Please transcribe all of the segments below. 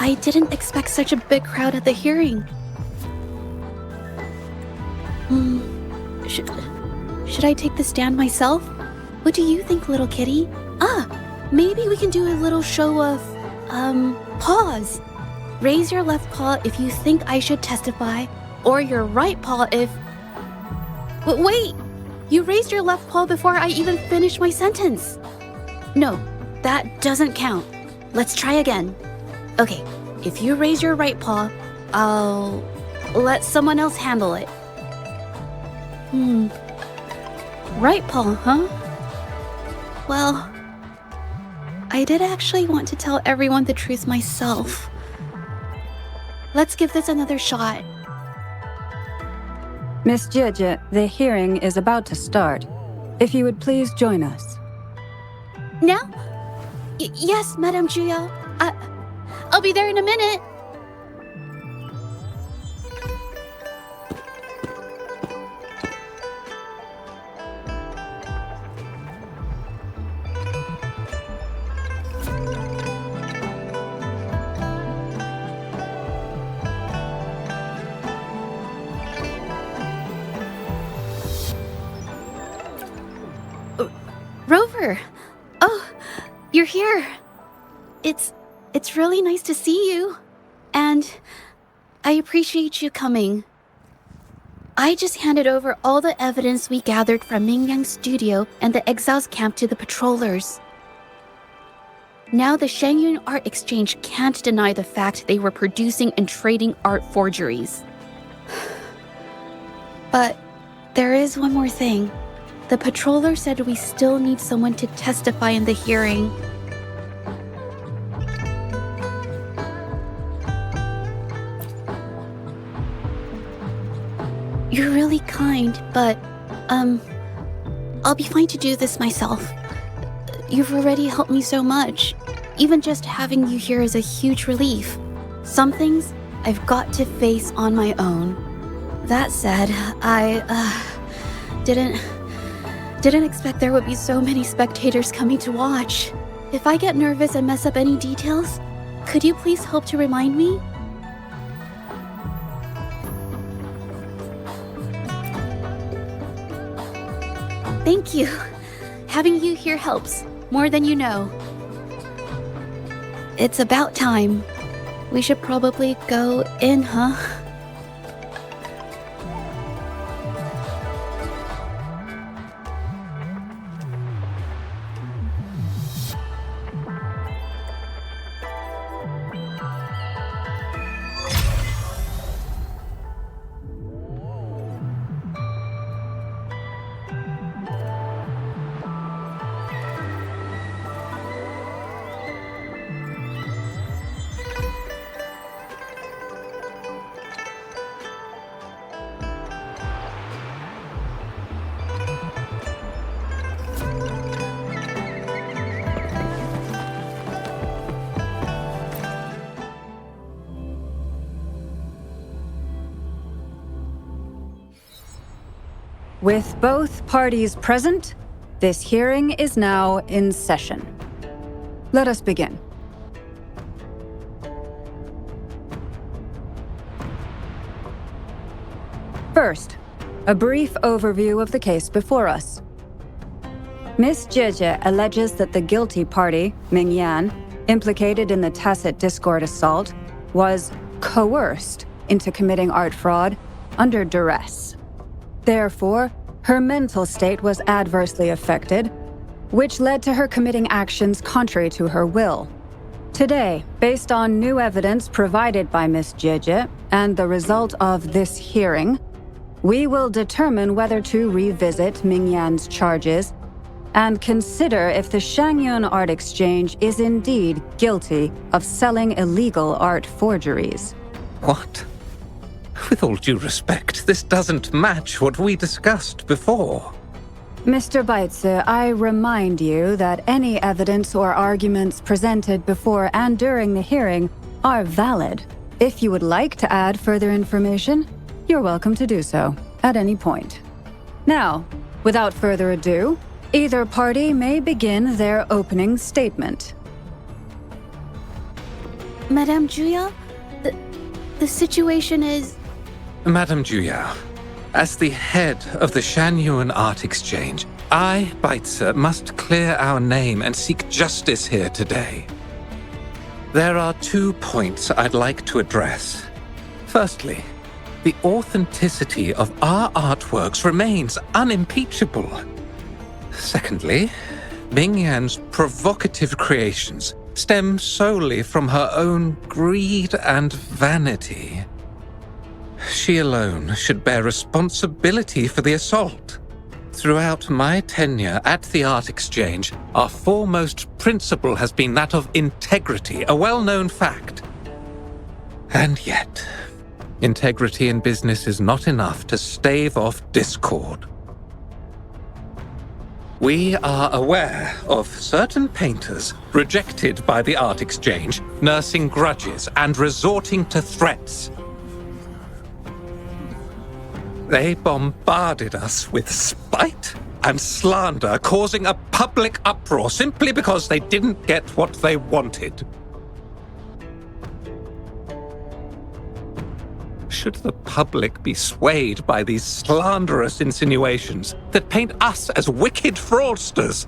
I didn't expect such a big crowd at the hearing. Should I take the stand myself? What do you think, little kitty? Maybe we can do a little show of, paws. Raise your left paw if you think I should testify, or your right paw if... Wait! You raised your left paw before I even finished my sentence. No, that doesn't count. Let's try again. Okay, if you raise your right paw, I'll let someone else handle it. Right paw, huh? Well, I did actually want to tell everyone the truth myself. Let's give this another shot. Miss Zhezhi, the hearing is about to start. If you would please join us. Now? Yes, Madame Juyo. I'll be there in a minute. Rover! Oh, you're here. It's really nice to see you. And I appreciate you coming. I just handed over all the evidence we gathered from Mingyang's studio and the exiles camp to the patrollers. Now the Shangyun Art Exchange can't deny the fact they were producing and trading art forgeries. But there is one more thing. The patroller said we still need someone to testify in the hearing. You're really kind, but, I'll be fine to do this myself. You've already helped me so much. Even just having you here is a huge relief. Some things I've got to face on my own. That said, I, didn't expect there would be so many spectators coming to watch. If I get nervous and mess up any details, could you please help to remind me? Thank you. Having you here helps, more than you know. It's about time. We should probably go in, huh? With both parties present, this hearing is now in session. Let us begin. First, a brief overview of the case before us. Miss Zhezhi alleges that the guilty party, Mingyan, implicated in the tacit discord assault, was coerced into committing art fraud under duress. Therefore, her mental state was adversely affected, which led to her committing actions contrary to her will. Today, based on new evidence provided by Miss Zhezhi and the result of this hearing, we will determine whether to revisit Mingyan's charges and consider if the Shangyun Art Exchange is indeed guilty of selling illegal art forgeries. What? With all due respect, this doesn't match what we discussed before. Mr. Baitsu, I remind you that any evidence or arguments presented before and during the hearing are valid. If you would like to add further information, you're welcome to do so at any point. Now, without further ado, either party may begin their opening statement. Madame Juya, the situation is... Madame Juya, as the head of the Shanyuan Art Exchange, I, Baitse, must clear our name and seek justice here today. There are 2 points I'd like to address. Firstly, the authenticity of our artworks remains unimpeachable. Secondly, Mingyan's provocative creations stem solely from her own greed and vanity. She alone should bear responsibility for the assault. Throughout my tenure at the Art Exchange, our foremost principle has been that of integrity, a well-known fact. And yet, integrity in business is not enough to stave off discord. We are aware of certain painters rejected by the Art Exchange, nursing grudges and resorting to threats. They bombarded us with spite and slander, causing a public uproar simply because they didn't get what they wanted. Should the public be swayed by these slanderous insinuations that paint us as wicked fraudsters,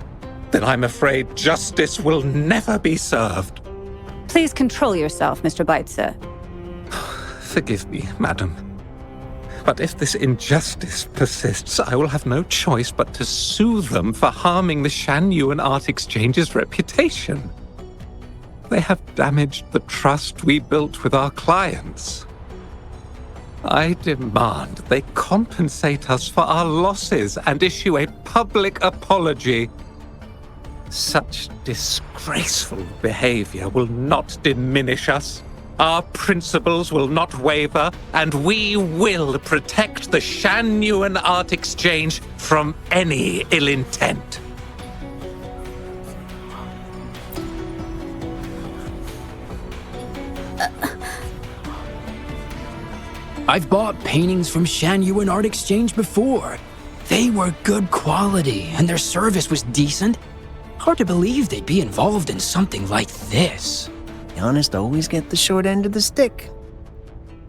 then I'm afraid justice will never be served. Please control yourself, Mr. Baitse. Forgive me, madam. But if this injustice persists, I will have no choice but to sue them for harming the Shanyuan Art Exchange's reputation. They have damaged the trust we built with our clients. I demand they compensate us for our losses and issue a public apology. Such disgraceful behavior will not diminish us. Our principles will not waver, and we will protect the Shanyuan Art Exchange from any ill intent. I've bought paintings from Shanyuan Art Exchange before. They were good quality, and their service was decent. Hard to believe they'd be involved in something like this. The honest always get the short end of the stick.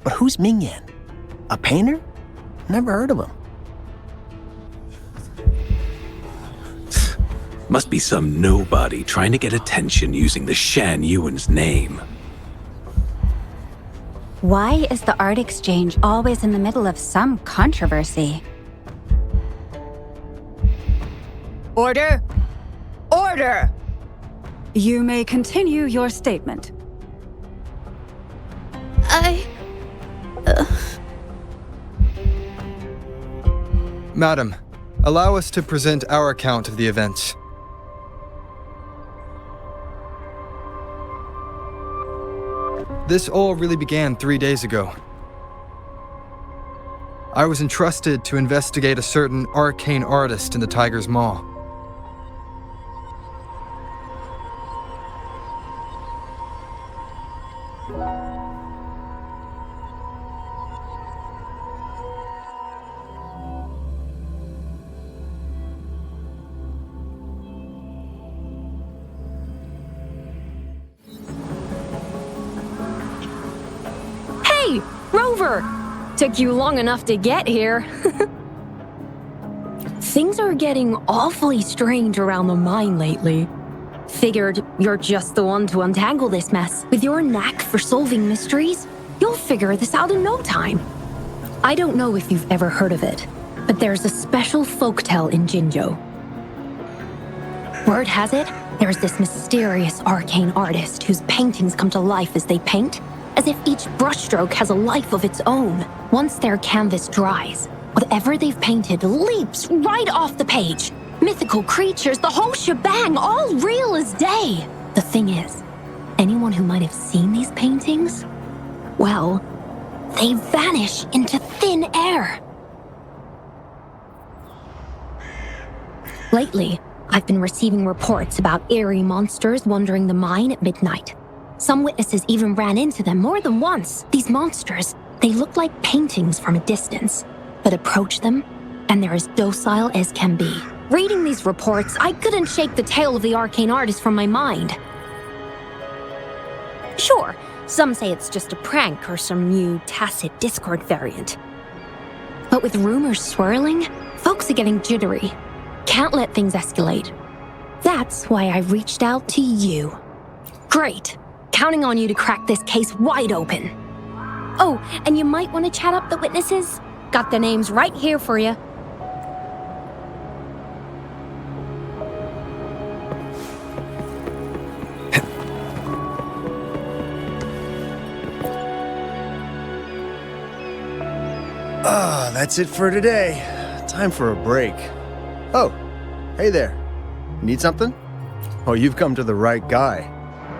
But who's Mingyan? A painter? Never heard of him. Must be some nobody trying to get attention using the Shanyuan's name. Why is the Art Exchange always in the middle of some controversy? Order! Order! You may continue your statement. Madam, allow us to present our account of the events. This all really began 3 days ago. I was entrusted to investigate a certain arcane artist in the Tiger's Maw. Hey, Rover! Took you long enough to get here. Things are getting awfully strange around the mine lately. Figured you're just the one to untangle this mess. With your knack for solving mysteries, you'll figure this out in no time. I don't know if you've ever heard of it, but there's a special folktale in Jinzhou. Word has it, there's this mysterious arcane artist whose paintings come to life as they paint, as if each brushstroke has a life of its own. Once their canvas dries, whatever they've painted leaps right off the page. Mythical creatures, the whole shebang, all real as day. The thing is, anyone who might have seen these paintings, well, they vanish into thin air. Lately, I've been receiving reports about eerie monsters wandering the mine at midnight. Some witnesses even ran into them more than once. These monsters, they look like paintings from a distance, but approach them, and they're as docile as can be. Reading these reports, I couldn't shake the tale of the arcane artist from my mind. Sure, some say it's just a prank or some new tacit Discord variant. But with rumors swirling, folks are getting jittery. Can't let things escalate. That's why I reached out to you. Great. Counting on you to crack this case wide open. Oh, and you might want to chat up the witnesses. Got their names right here for you. That's it for today. Time for a break. Oh, hey there. Need something? Oh, you've come to the right guy.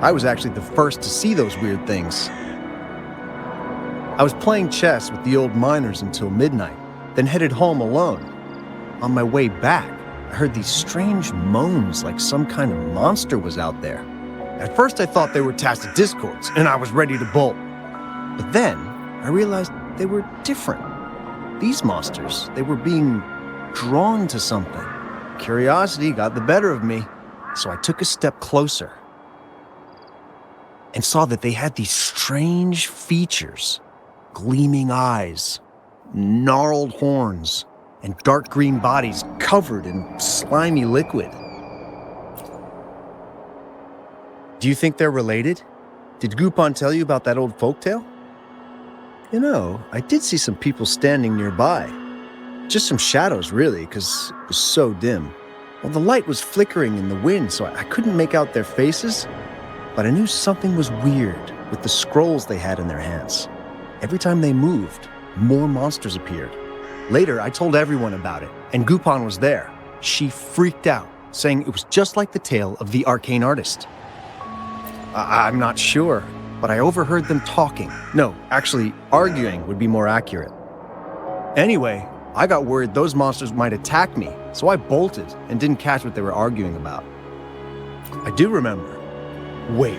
I was actually the first to see those weird things. I was playing chess with the old miners until midnight, then headed home alone. On my way back, I heard these strange moans like some kind of monster was out there. At first I thought they were tacit discords, and I was ready to bolt. But then I realized they were different. These monsters, they were being drawn to something. Curiosity got the better of me, so I took a step closer and saw that they had these strange features. Gleaming eyes, gnarled horns, and dark green bodies covered in slimy liquid. Do you think they're related? Did Gupon tell you about that old folktale? You know, I did see some people standing nearby. Just some shadows, really, because it was so dim. Well, the light was flickering in the wind, so I couldn't make out their faces, but I knew something was weird with the scrolls they had in their hands. Every time they moved, more monsters appeared. Later, I told everyone about it, and Gupon was there. She freaked out, saying it was just like the tale of the arcane artist. I'm not sure, but I overheard them talking. No, actually, arguing would be more accurate. Anyway, I got worried those monsters might attack me, so I bolted and didn't catch what they were arguing about. I do remember. Wait,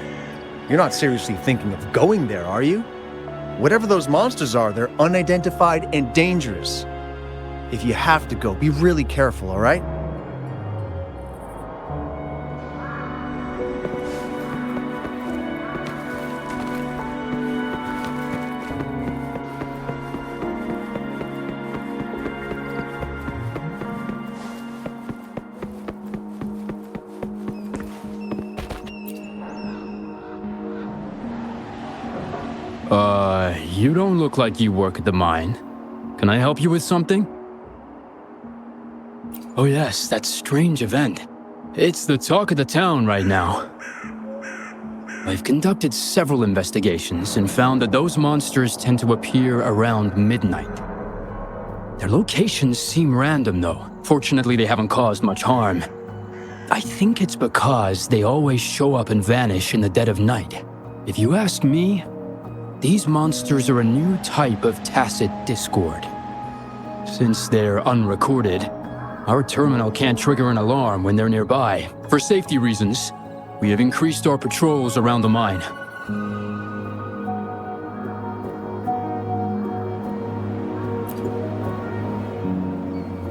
you're not seriously thinking of going there, are you? Whatever those monsters are, they're unidentified and dangerous. If you have to go, be really careful, all right? You don't look like you work at the mine. Can I help you with something? Oh yes, that strange event. It's the talk of the town right now. I've conducted several investigations and found that those monsters tend to appear around midnight. Their locations seem random though. Fortunately, they haven't caused much harm. I think it's because they always show up and vanish in the dead of night. If you ask me, these monsters are a new type of tacit discord. Since they're unrecorded, our terminal can't trigger an alarm when they're nearby. For safety reasons, we have increased our patrols around the mine.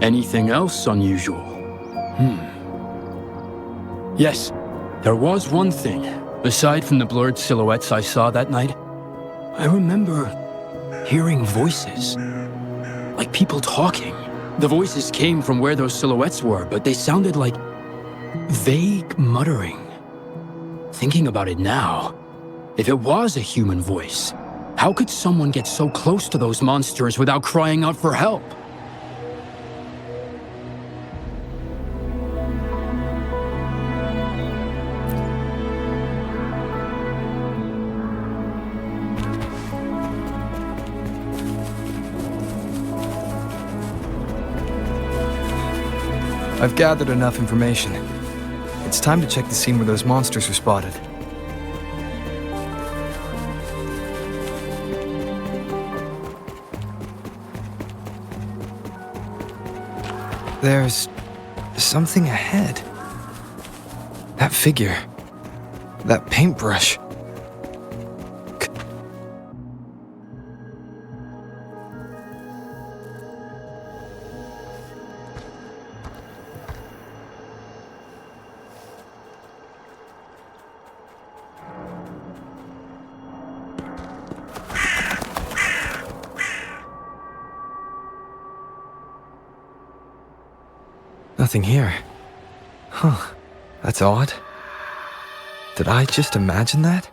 Anything else unusual? Yes, there was one thing. Aside from the blurred silhouettes I saw that night, I remember hearing voices, like people talking. The voices came from where those silhouettes were, but they sounded like vague muttering. Thinking about it now, if it was a human voice, how could someone get so close to those monsters without crying out for help? I've gathered enough information. It's time to check the scene where those monsters were spotted. There's something ahead. That figure. That paintbrush. Nothing here. Huh. That's odd. Did I just imagine that?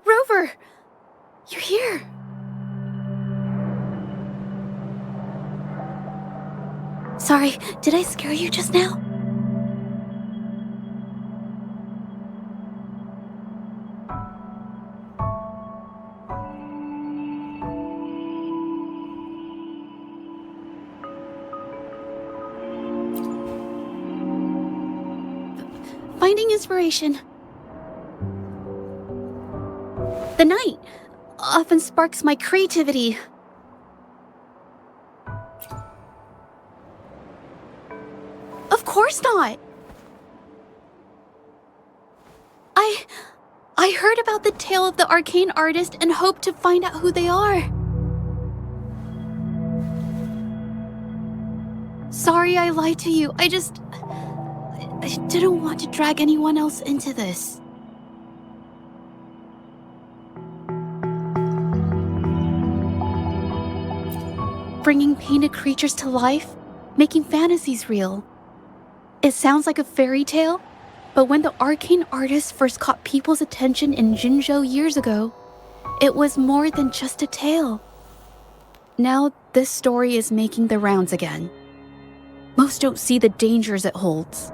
Rover! You're here! Sorry, did I scare you just now? Finding inspiration. The night often sparks my creativity. Of course not. I heard about the tale of the arcane artist and hoped to find out who they are. Sorry I lied to you. I didn't want to drag anyone else into this. Bringing painted creatures to life, making fantasies real. It sounds like a fairy tale, but when the arcane artist first caught people's attention in Jinzhou years ago, it was more than just a tale. Now this story is making the rounds again. Most don't see the dangers it holds.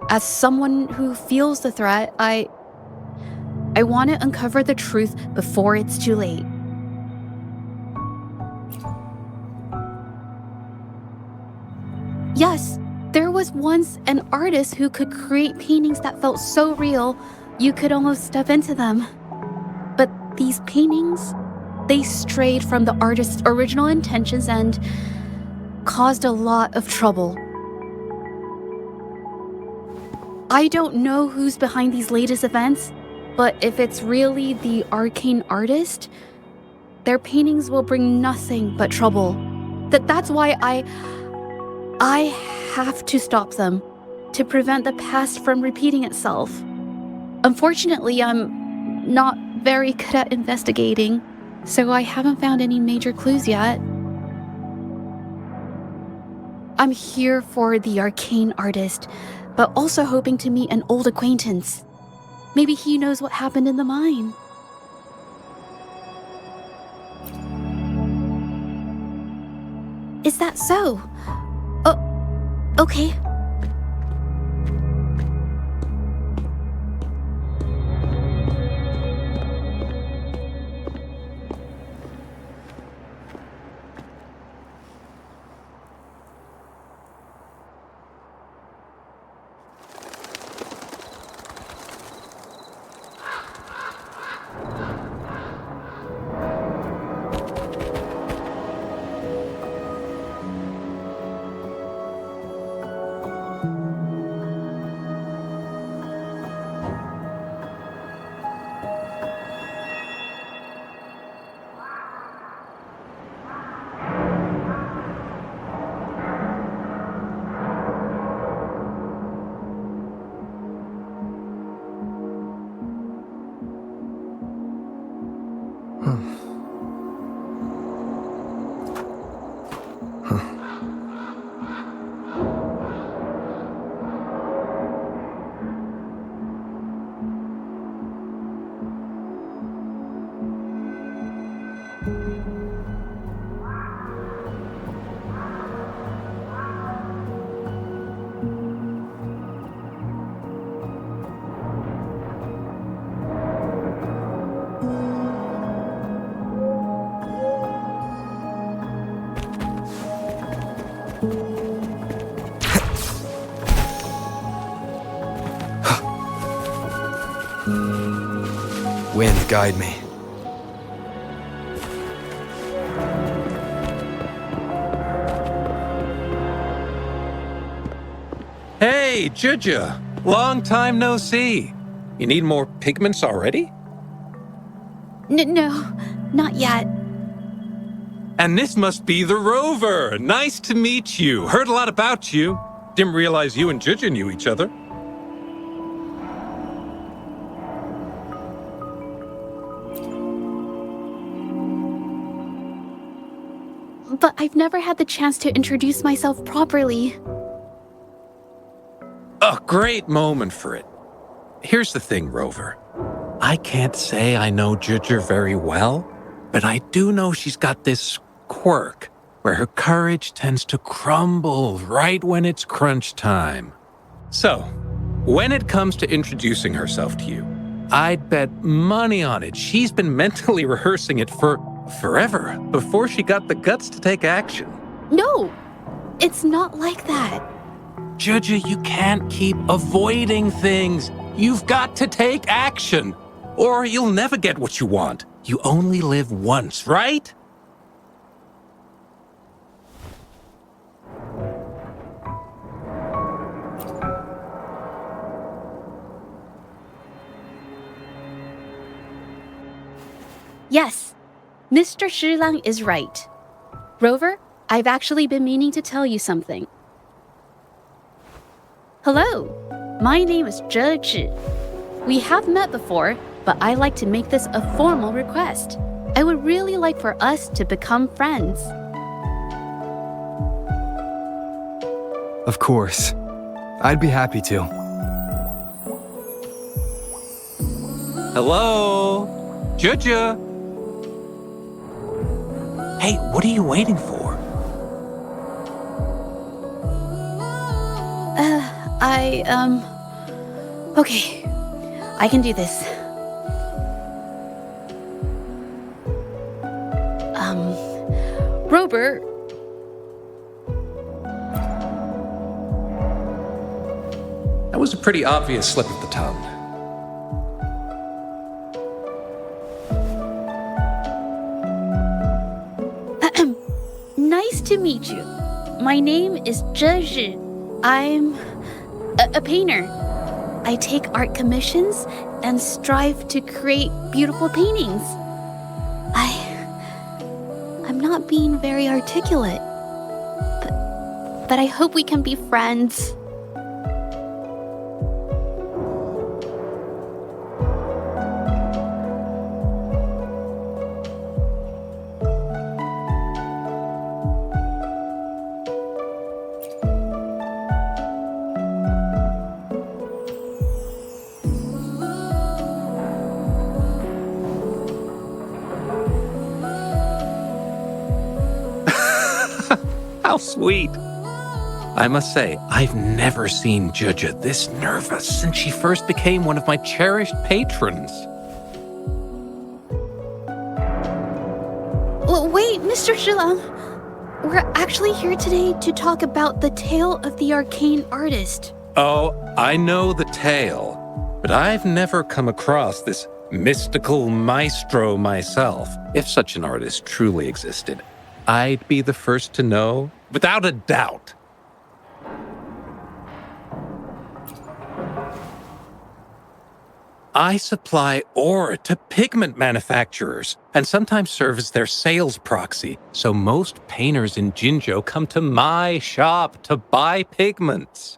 As someone who feels the threat, I want to uncover the truth before it's too late. Yes, there was once an artist who could create paintings that felt so real, you could almost step into them. But these paintings, they strayed from the artist's original intentions and caused a lot of trouble. I don't know who's behind these latest events, but if it's really the arcane artist, their paintings will bring nothing but trouble. That's why I have to stop them, to prevent the past from repeating itself. Unfortunately, I'm not very good at investigating, so I haven't found any major clues yet. I'm here for the arcane artist, but also hoping to meet an old acquaintance. Maybe he knows what happened in the mine. Is that so? Okay. Wind, guide me. Hey, Zhezhi! Long time no see. You need more pigments already? No, not yet. And this must be the Rover. Nice to meet you. Heard a lot about you. Didn't realize you and Zhezhi knew each other. But I've never had the chance to introduce myself properly. A great moment for it. Here's the thing, Rover. I can't say I know Zhezhi very well, but I do know she's got this quirk where her courage tends to crumble right when it's crunch time. So, when it comes to introducing herself to you, I'd bet money on it she's been mentally rehearsing it for forever before she got the guts to take action. No, it's not like that. Zhezhi, you can't keep avoiding things. You've got to take action, or you'll never get what you want. You only live once, right? Yes, Mr. Shilang is right. Rover, I've actually been meaning to tell you something. Hello, my name is Zhezhi. We have met before, but I like to make this a formal request. I would really like for us to become friends. Of course. I'd be happy to. Hello? Zhezhi? Hey, what are you waiting for? Okay, I can do this. Robert. That was a pretty obvious slip of the tongue. Nice to meet you. My name is Zhezhi. I'm a painter. I take art commissions and strive to create beautiful paintings. I'm not being very articulate, but I hope we can be friends. How sweet. I must say, I've never seen Zhezhi this nervous since she first became one of my cherished patrons. Well, wait, Mr. Shilang. We're actually here today to talk about the tale of the arcane artist. Oh, I know the tale, but I've never come across this mystical maestro myself. If such an artist truly existed, I'd be the first to know, without a doubt. I supply ore to pigment manufacturers and sometimes serve as their sales proxy, so most painters in Jinzhou come to my shop to buy pigments.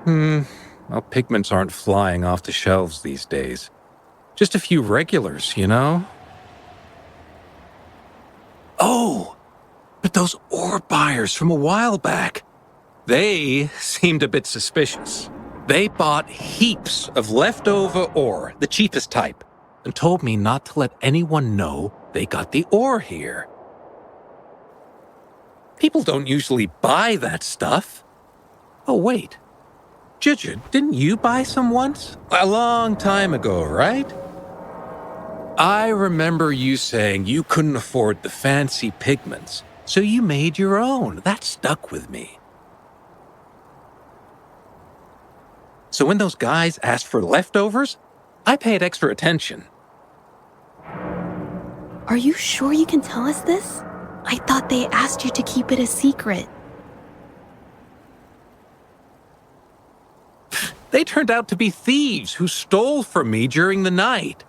Well, pigments aren't flying off the shelves these days. Just a few regulars, you know? Oh, but those ore buyers from a while back, they seemed a bit suspicious. They bought heaps of leftover ore, the cheapest type, and told me not to let anyone know they got the ore here. People don't usually buy that stuff. Oh, wait. Zhezhi, didn't you buy some once? A long time ago, right? I remember you saying you couldn't afford the fancy pigments, so you made your own. That stuck with me. So when those guys asked for leftovers, I paid extra attention. Are you sure you can tell us this? I thought they asked you to keep it a secret. They turned out to be thieves who stole from me during the night.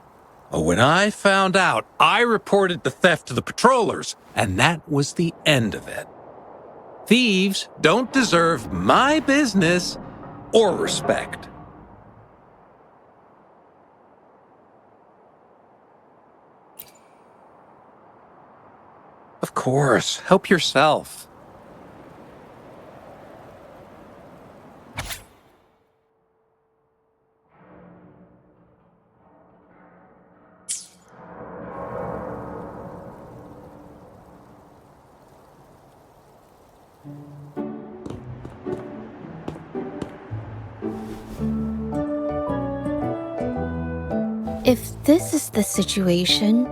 When I found out, I reported the theft to the patrollers, and that was the end of it. Thieves don't deserve my business or respect. Of course, help yourself. If this is the situation...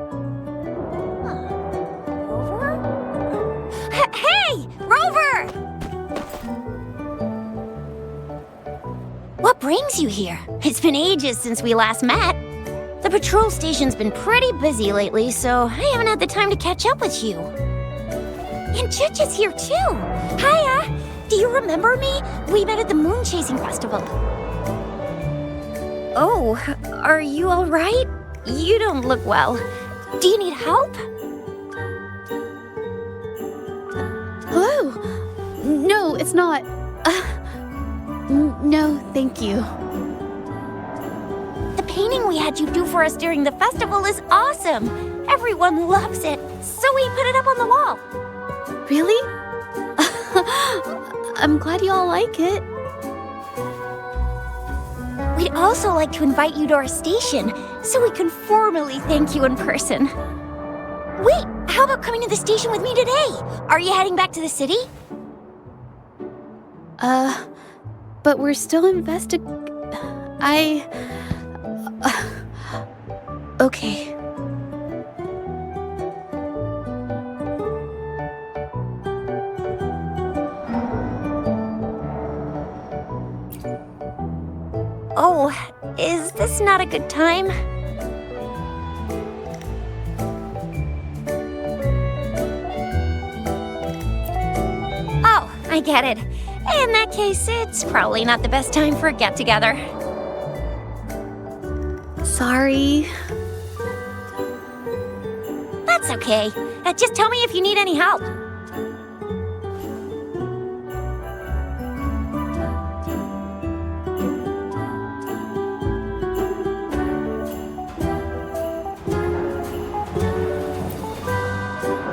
Hey! Rover! What brings you here? It's been ages since we last met. The patrol station's been pretty busy lately, so I haven't had the time to catch up with you. And Zhezhi's here too. Hiya! Do you remember me? We met at the moon chasing festival. Oh, are you all right? You don't look well. Do you need help? Hello? No, it's not. No, thank you. The painting we had you do for us during the festival is awesome. Everyone loves it, so we put it up on the wall. Really? I'm glad you all like it. We'd also like to invite you to our station, so we can formally thank you in person. Wait, how about coming to the station with me today? Are you heading back to the city? But we're still okay. Oh, is this not a good time? Oh, I get it. In that case, it's probably not the best time for a get-together. Sorry. That's okay. Just tell me if you need any help.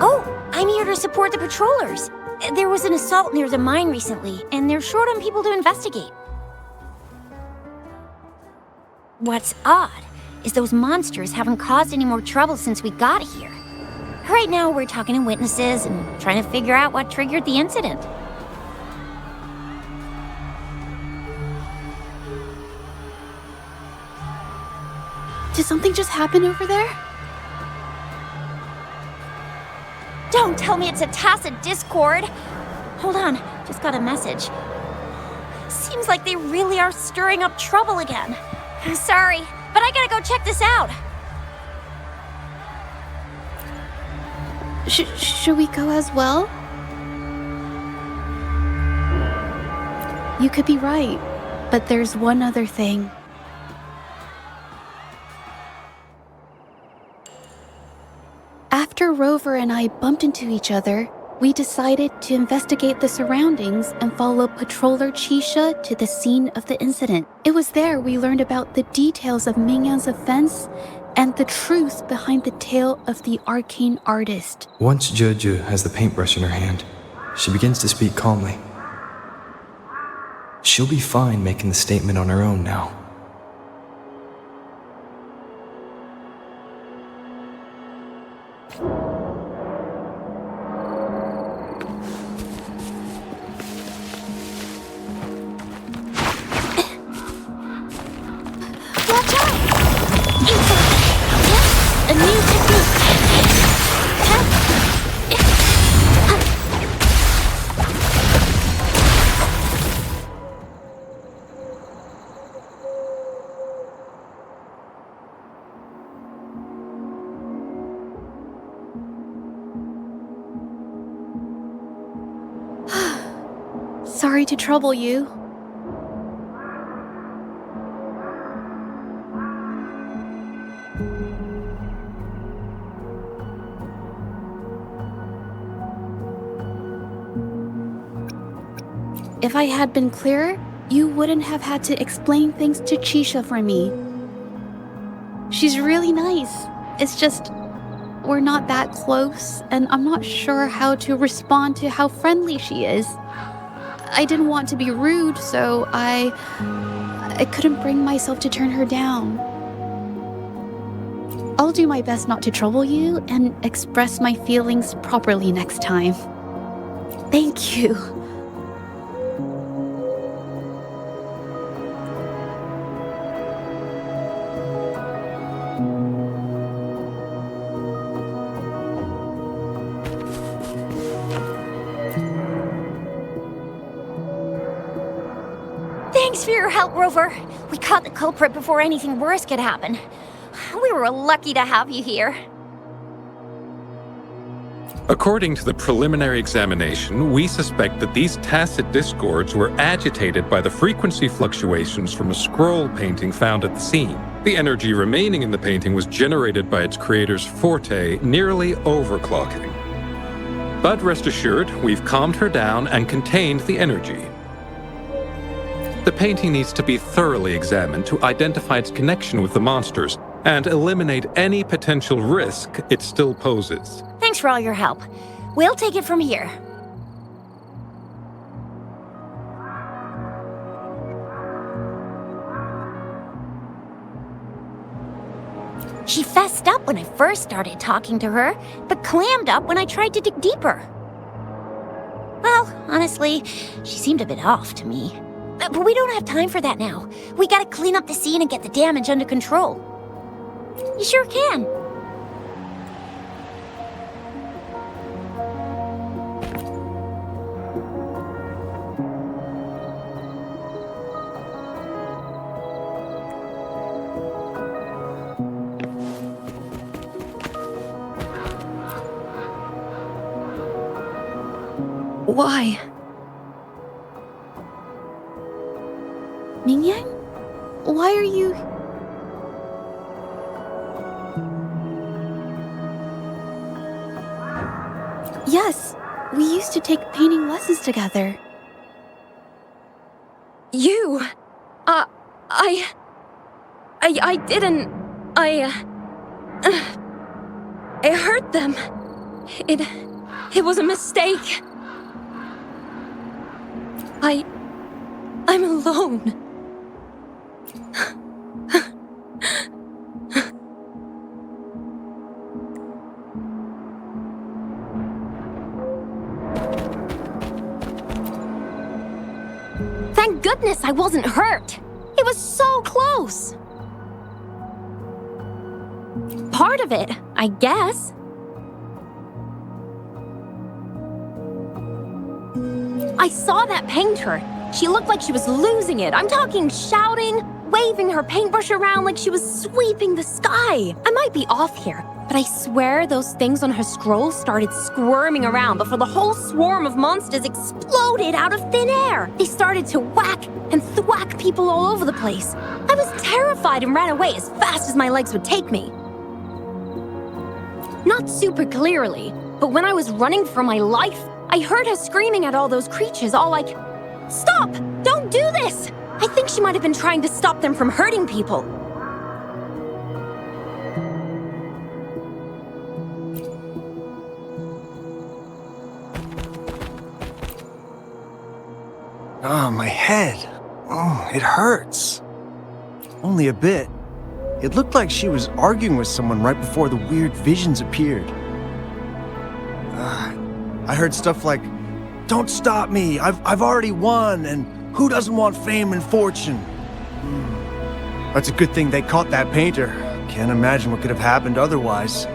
Oh, I'm here to support the patrollers. There was an assault near the mine recently, and they're short on people to investigate. What's odd is those monsters haven't caused any more trouble since we got here. Right now, we're talking to witnesses and trying to figure out what triggered the incident. Did something just happen over there? Don't tell me it's a tacit discord. Hold on, just got a message. Seems like they really are stirring up trouble again. Sorry, but I gotta go check this out. Should we go as well? You could be right, but there's one other thing. After Rover and I bumped into each other, we decided to investigate the surroundings and follow Patroller Chisha to the scene of the incident. It was there we learned about the details of Mingyan's offense and the truth behind the tale of the arcane artist. Once Zhezhi has the paintbrush in her hand, she begins to speak calmly. She'll be fine making the statement on her own now. Watch out! A new technique. Sorry to trouble you. If I had been clearer, you wouldn't have had to explain things to Chisha for me. She's really nice. It's just, we're not that close, and I'm not sure how to respond to how friendly she is. I didn't want to be rude, so I couldn't bring myself to turn her down. I'll do my best not to trouble you and express my feelings properly next time. Thank you. Thanks for your help, Rover. We caught the culprit before anything worse could happen. We were lucky to have you here. According to the preliminary examination, we suspect that these tacit discords were agitated by the frequency fluctuations from a scroll painting found at the scene. The energy remaining in the painting was generated by its creator's forte, nearly overclocking. But rest assured, we've calmed her down and contained the energy. The painting needs to be thoroughly examined to identify its connection with the monsters and eliminate any potential risk it still poses. Thanks for all your help. We'll take it from here. She fessed up when I first started talking to her, but clammed up when I tried to dig deeper. Well, honestly, she seemed a bit off to me. But we don't have time for that now. We gotta clean up the scene and get the damage under control. You sure can. Why? Mingyan? Why are you... Yes, we used to take painting lessons together. You... I didn't... I hurt them. It was a mistake. I'm alone. Thank goodness I wasn't hurt. It was so close. Part of it, I guess. I saw that painter. She looked like she was losing it. I'm talking shouting, waving her paintbrush around like she was sweeping the sky. I might be off here, but I swear those things on her scroll started squirming around before the whole swarm of monsters exploded out of thin air. They started to whack and thwack people all over the place. I was terrified and ran away as fast as my legs would take me. Not super clearly, but when I was running for my life, I heard her screaming at all those creatures, all like, "Stop! Don't do this!" I think she might have been trying to stop them from hurting people. Oh, my head. Oh, it hurts. Only a bit. It looked like she was arguing with someone right before the weird visions appeared. I heard stuff like, "Don't stop me, I've already won, and who doesn't want fame and fortune?" That's a good thing they caught that painter. Can't imagine what could have happened otherwise.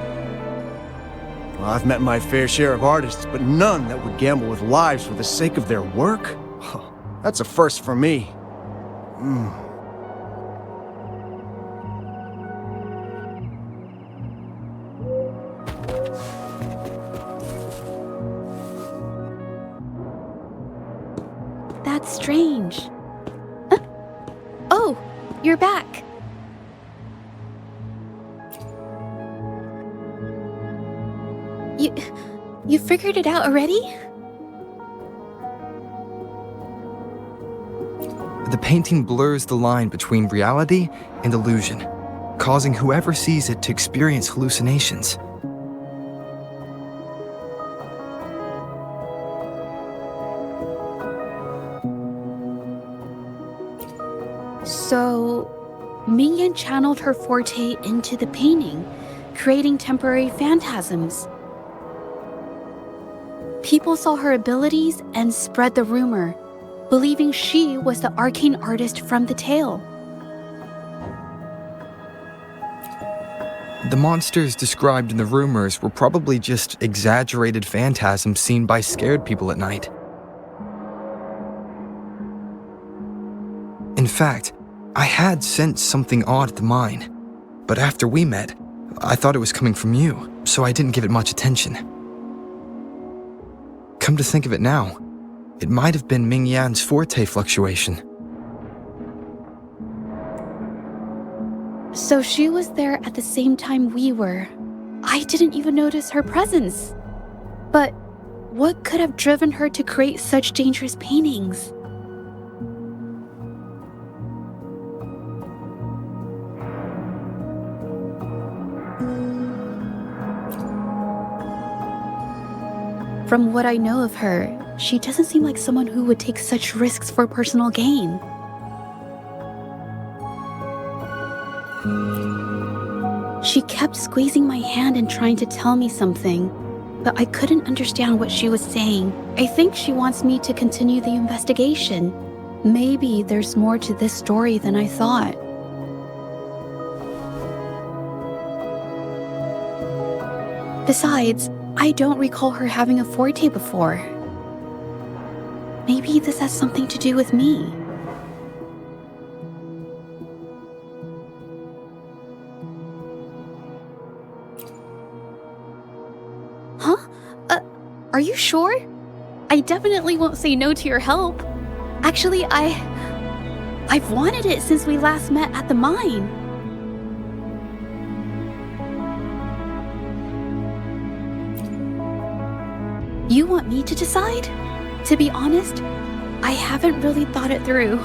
Well, I've met my fair share of artists, but none that would gamble with lives for the sake of their work? That's a first for me. That's strange. Oh, you're back. You figured it out already? the painting blurs the line between reality and illusion, causing whoever sees it to experience hallucinations. So, Mingyan channeled her forte into the painting, creating temporary phantasms. People saw her abilities and spread the rumor, believing she was the arcane artist from the tale. The monsters described in the rumors were probably just exaggerated phantasms seen by scared people at night. In fact, I had sensed something odd at the mine, but after we met, I thought it was coming from you, so I didn't give it much attention. Come to think of it now, it might have been Mingyan's forte fluctuation. So she was there at the same time we were. I didn't even notice her presence. But what could have driven her to create such dangerous paintings? From what I know of her, she doesn't seem like someone who would take such risks for personal gain. She kept squeezing my hand and trying to tell me something, but I couldn't understand what she was saying. I think she wants me to continue the investigation. Maybe there's more to this story than I thought. Besides, I don't recall her having a forte before. Maybe this has something to do with me. Huh? Are you sure? I definitely won't say no to your help. Actually, I've wanted it since we last met at the mine. You want me to decide? To be honest, I haven't really thought it through.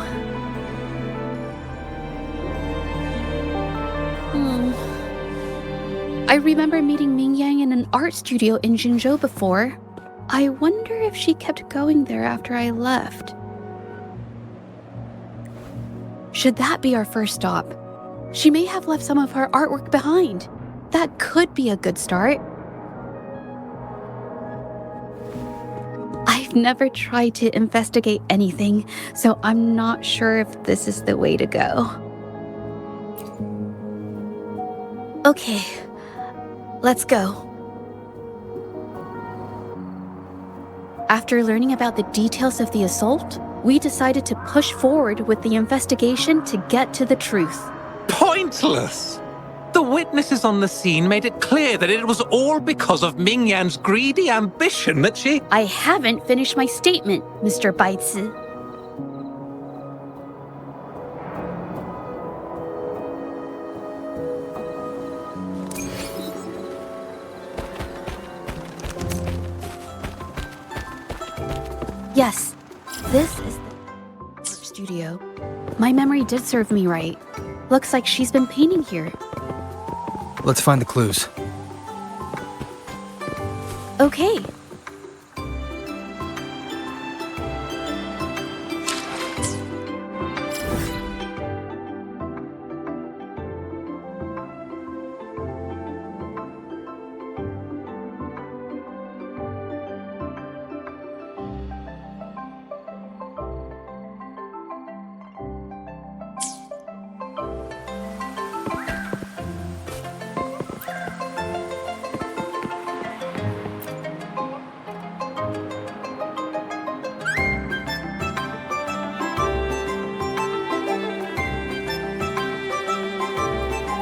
I remember meeting Mingyang in an art studio in Jinzhou before. I wonder if she kept going there after I left. Should that be our first stop? She may have left some of her artwork behind. That could be a good start. I've never tried to investigate anything, so I'm not sure if this is the way to go. Okay, let's go. After learning about the details of the assault, we decided to push forward with the investigation to get to the truth. Pointless! The witnesses on the scene made it clear that it was all because of Mingyan's greedy ambition that she... I haven't finished my statement, Mr. Baizi. Yes, this is the art studio. My memory did serve me right. Looks like she's been painting here. Let's find the clues. Okay.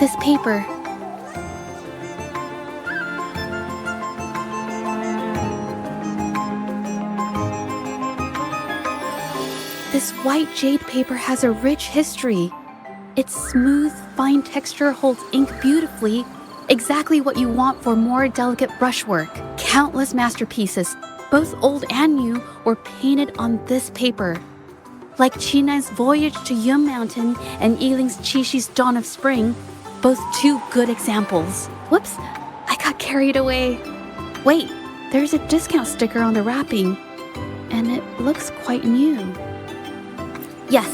This paper. This white jade paper has a rich history. Its smooth, fine texture holds ink beautifully, exactly what you want for more delicate brushwork. Countless masterpieces, both old and new, were painted on this paper. like Chinan's Voyage to Yum Mountain and Yiling's Qixu's Dawn of Spring, both two good examples. Whoops, I got carried away. Wait, there's a discount sticker on the wrapping, and it looks quite new. Yes,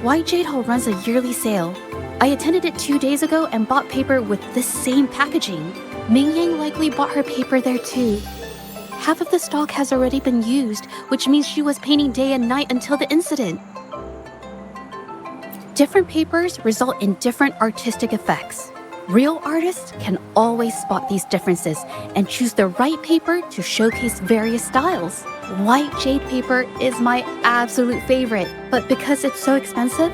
White Jade Hall runs a yearly sale. I attended it 2 days ago and bought paper with this same packaging. Ming Yang likely bought her paper there too. Half of the stock has already been used, which means she was painting day and night until the incident. Different papers result in different artistic effects. Real artists can always spot these differences and choose the right paper to showcase various styles. White jade paper is my absolute favorite, but because it's so expensive,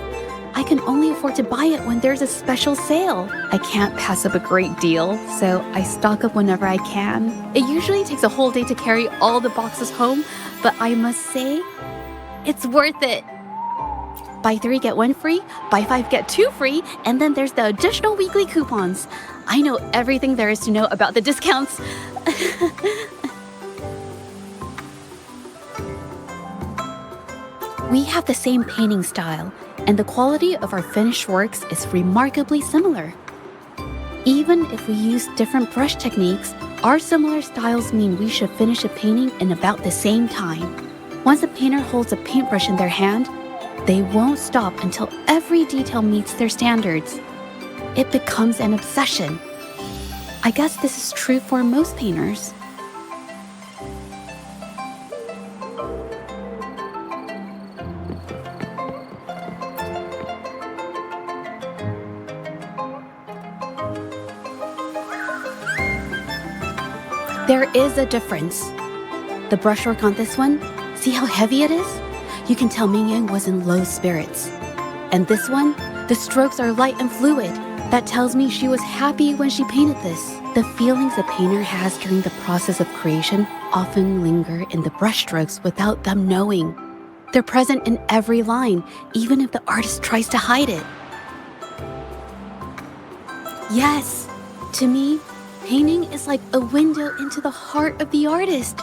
I can only afford to buy it when there's a special sale. I can't pass up a great deal, so I stock up whenever I can. It usually takes a whole day to carry all the boxes home, but I must say, it's worth it. Buy 3, get 1 free, buy 5, get 2 free, and then there's the additional weekly coupons. I know everything there is to know about the discounts. We have the same painting style, and the quality of our finished works is remarkably similar. Even if we use different brush techniques, our similar styles mean we should finish a painting in about the same time. Once a painter holds a paintbrush in their hand, they won't stop until every detail meets their standards. It becomes an obsession. I guess this is true for most painters. There is a difference. The brushwork on this one, see how heavy it is? You can tell Ming Yang was in low spirits. And this one, the strokes are light and fluid. That tells me she was happy when she painted this. The feelings a painter has during the process of creation often linger in the brushstrokes without them knowing. They're present in every line, even if the artist tries to hide it. Yes, to me, painting is like a window into the heart of the artist.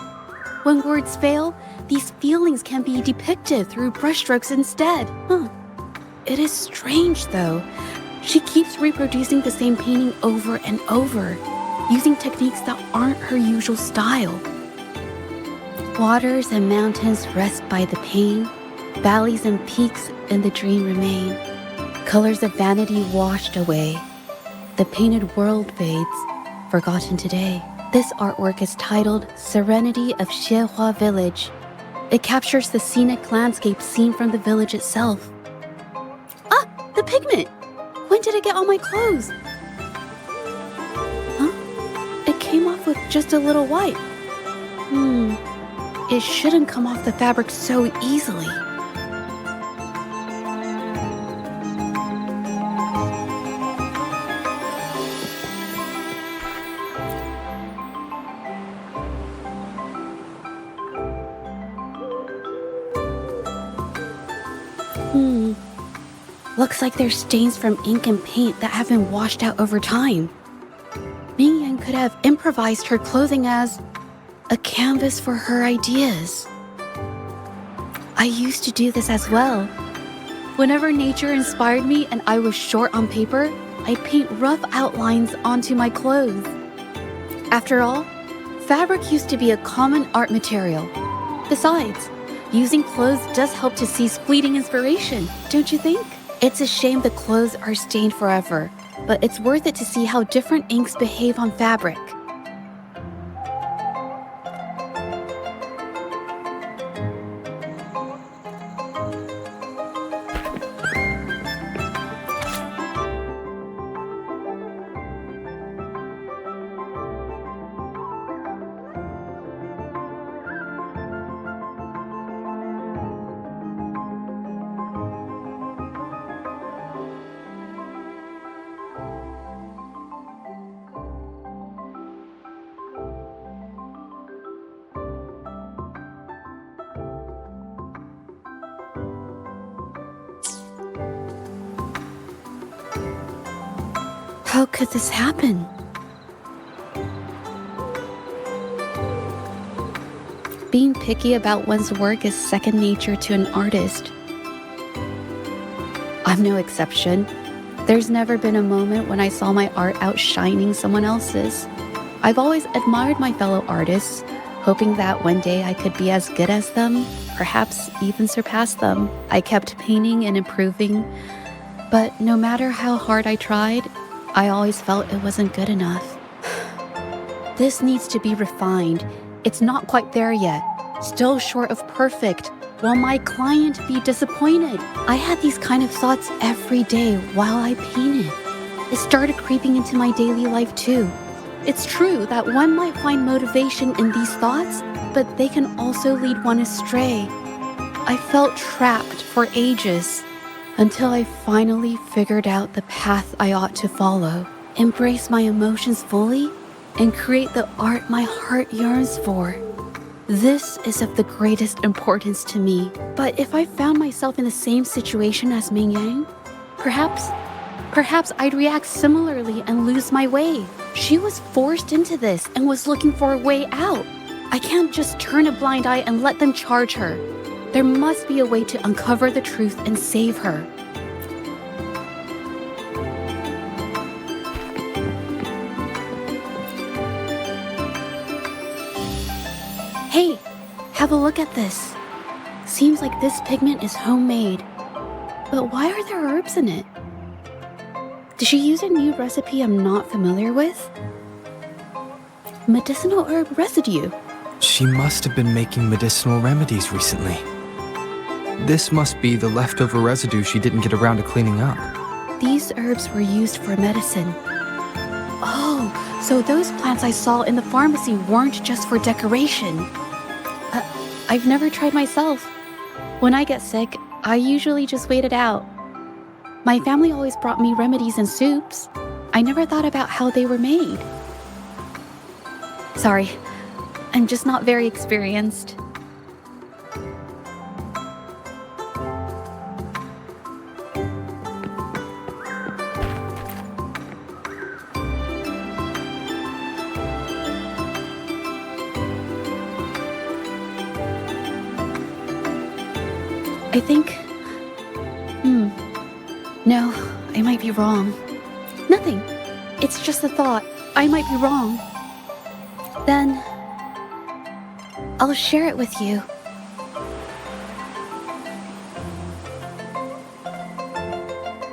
When words fail, these feelings can be depicted through brushstrokes instead. It is strange, though. She keeps reproducing the same painting over and over, using techniques that aren't her usual style. Waters and mountains rest by the pain, valleys and peaks in the dream remain. Colors of vanity washed away. The painted world fades, forgotten today. This artwork is titled Serenity of Xiehua Village. It captures the scenic landscape seen from the village itself. Ah, the pigment! When did it get on my clothes? Huh? It came off with just a little wipe. It shouldn't come off the fabric so easily. Looks like there's stains from ink and paint that have been washed out over time. Ming Yang could have improvised her clothing as a canvas for her ideas. I used to do this as well. Whenever nature inspired me and I was short on paper, I'd paint rough outlines onto my clothes. After all, fabric used to be a common art material. Besides, using clothes does help to seize fleeting inspiration, don't you think? It's a shame the clothes are stained forever, but it's worth it to see how different inks behave on fabric. How could this happen? Being picky about one's work is second nature to an artist. I'm no exception. There's never been a moment when I saw my art outshining someone else's. I've always admired my fellow artists, hoping that one day I could be as good as them, perhaps even surpass them. I kept painting and improving, but no matter how hard I tried, I always felt it wasn't good enough. This needs to be refined. It's not quite there yet. Still short of perfect. Will my client be disappointed? I had these kind of thoughts every day while I painted. It started creeping into my daily life too. It's true that one might find motivation in these thoughts, but they can also lead one astray. I felt trapped for ages until I finally figured out the path I ought to follow, embrace my emotions fully, and create the art my heart yearns for. This is of the greatest importance to me. But if I found myself in the same situation as Ming Yang, perhaps I'd react similarly and lose my way. She was forced into this and was looking for a way out. I can't just turn a blind eye and let them charge her. There must be a way to uncover the truth and save her. Hey, have a look at this. Seems like this pigment is homemade. But why are there herbs in it? Did she use a new recipe I'm not familiar with? Medicinal herb residue. She must have been making medicinal remedies recently. This must be the leftover residue she didn't get around to cleaning up. These herbs were used for medicine. Oh, so those plants I saw in the pharmacy weren't just for decoration. I've never tried myself. When I get sick, I usually just wait it out. My family always brought me remedies and soups. I never thought about how they were made. Sorry, I'm just not very experienced. I think... No, I might be wrong. Nothing. It's just a thought. I might be wrong. Then... I'll share it with you.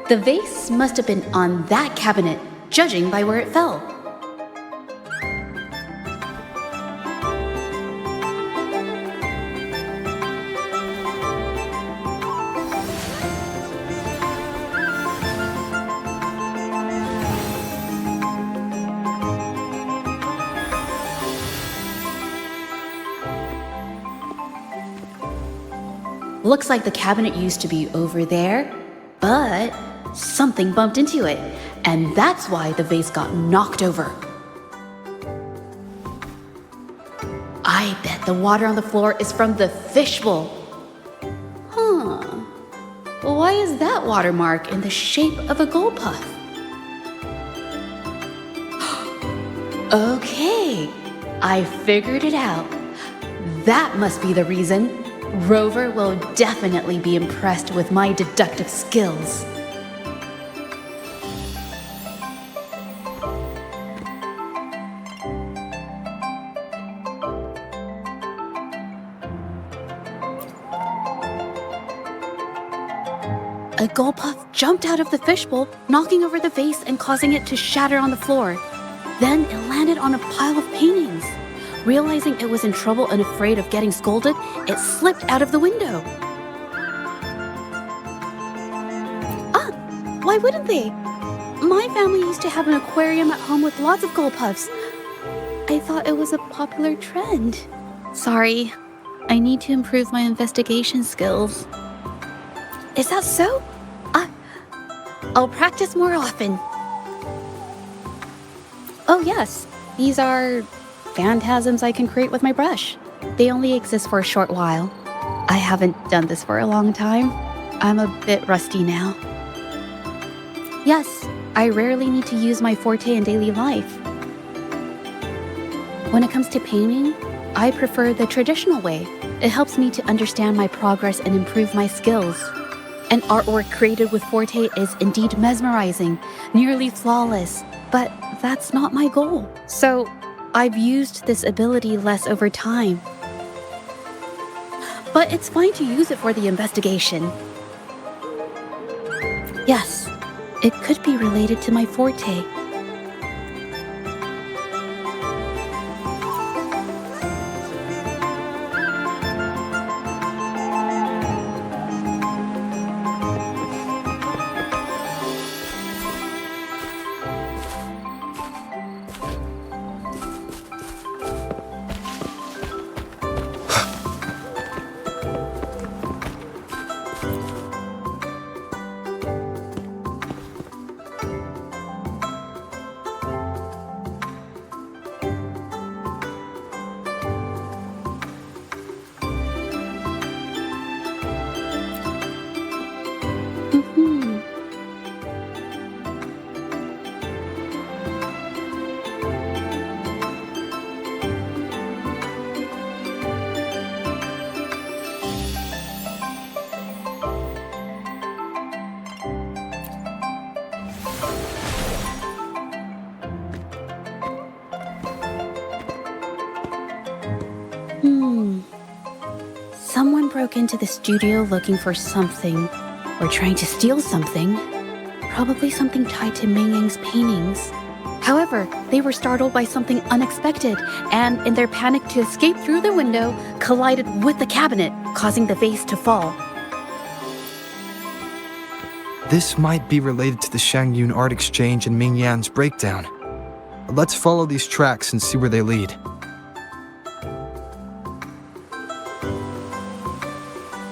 The vase must have been on that cabinet, judging by where it fell. Looks like the cabinet used to be over there, but something bumped into it, and that's why the vase got knocked over. I bet the water on the floor is from the fishbowl. Huh. Well, why is that watermark in the shape of a gold puff? Okay, I figured it out. That must be the reason. Rover will definitely be impressed with my deductive skills. A gold puff jumped out of the fishbowl, knocking over the vase and causing it to shatter on the floor. Then it landed on a pile of paintings. Realizing it was in trouble and afraid of getting scolded, it slipped out of the window. Why wouldn't they? My family used to have an aquarium at home with lots of gold puffs. I thought it was a popular trend. Sorry, I need to improve my investigation skills. Is that so? I'll practice more often. Oh yes, these are phantasms I can create with my brush. They only exist for a short while. I haven't done this for a long time. I'm a bit rusty now. Yes, I rarely need to use my forte in daily life. When it comes to painting, I prefer the traditional way. It helps me to understand my progress and improve my skills. An artwork created with Forte is indeed mesmerizing, nearly flawless, but that's not my goal. So, I've used this ability less over time. But it's fine to use it for the investigation. Yes, it could be related to my Forte. Someone broke into the studio looking for something, or trying to steal something. Probably something tied to Ming Yang's paintings. However, they were startled by something unexpected, and in their panic to escape through the window, collided with the cabinet, causing the vase to fall. This might be related to the Shangyun Art Exchange and Ming Yan's breakdown. Let's follow these tracks and see where they lead.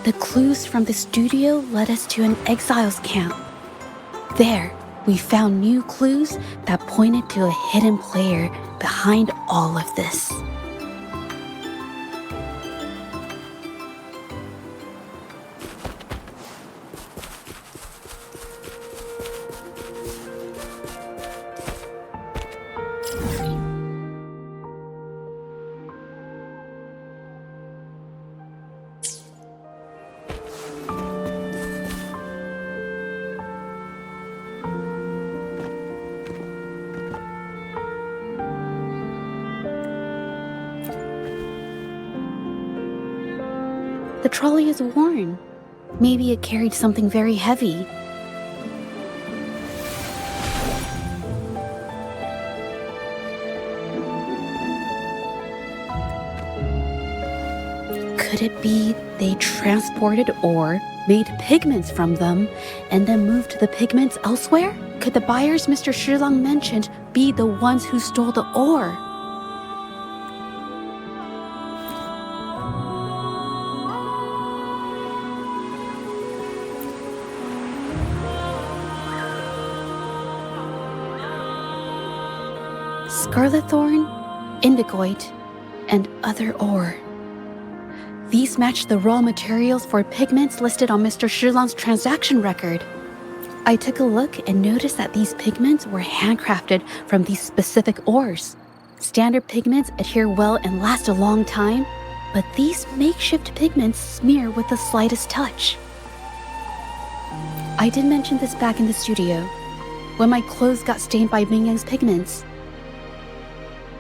The clues from the studio led us to an exiles camp. There, we found new clues that pointed to a hidden player behind all of this. The trolley is worn. Maybe it carried something very heavy. Could it be they transported ore, made pigments from them, and then moved the pigments elsewhere? Could the buyers Mr. Shilang mentioned be the ones who stole the ore? Scarlet thorn, indigoite, and other ore. These match the raw materials for pigments listed on Mr. Shilang's transaction record. I took a look and noticed that these pigments were handcrafted from these specific ores. Standard pigments adhere well and last a long time, but these makeshift pigments smear with the slightest touch. I did mention this back in the studio, when my clothes got stained by Ming Yang's pigments.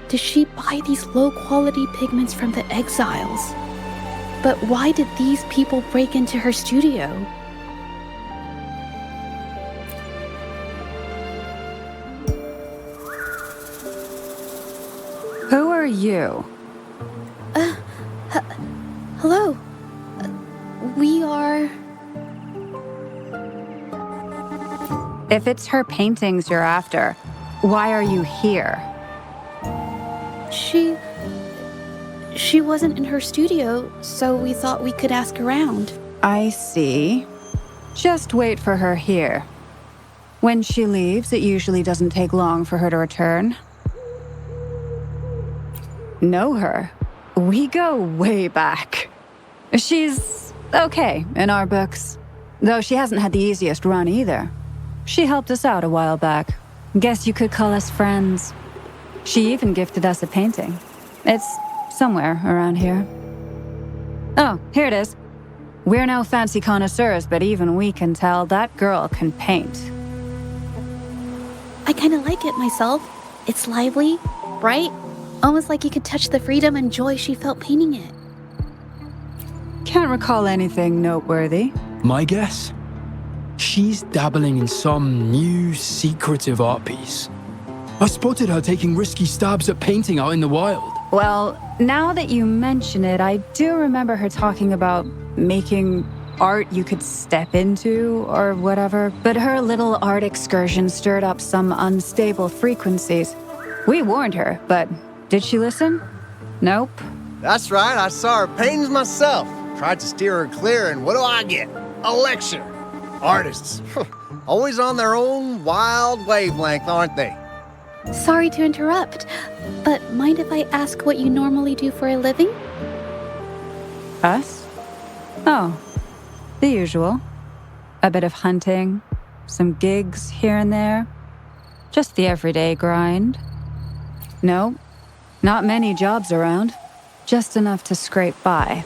Did she buy these low-quality pigments from the exiles? But why did these people break into her studio? Who are you? Hello. We are... If it's her paintings you're after, why are you here? She wasn't in her studio, so we thought we could ask around. I see. Just wait for her here. When she leaves, it usually doesn't take long for her to return. Know her? We go way back. She's okay in our books, though she hasn't had the easiest run either. She helped us out a while back. Guess you could call us friends. She even gifted us a painting. It's somewhere around here. Oh, here it is. We're no fancy connoisseurs, but even we can tell that girl can paint. I kind of like it myself. It's lively, bright, almost like you could touch the freedom and joy she felt painting it. Can't recall anything noteworthy. My guess? She's dabbling in some new, secretive art piece. I spotted her taking risky stabs at painting out in the wild. Well, now that you mention it, I do remember her talking about making art you could step into or whatever, but her little art excursion stirred up some unstable frequencies. We warned her, but did she listen? Nope. That's right, I saw her paintings myself. Tried to steer her clear, and what do I get? A lecture. Artists, always on their own wild wavelength, aren't they? Sorry to interrupt, but mind if I ask what you normally do for a living? Us? Oh, the usual. A bit of hunting, some gigs here and there. Just the everyday grind. No, not many jobs around. Just enough to scrape by.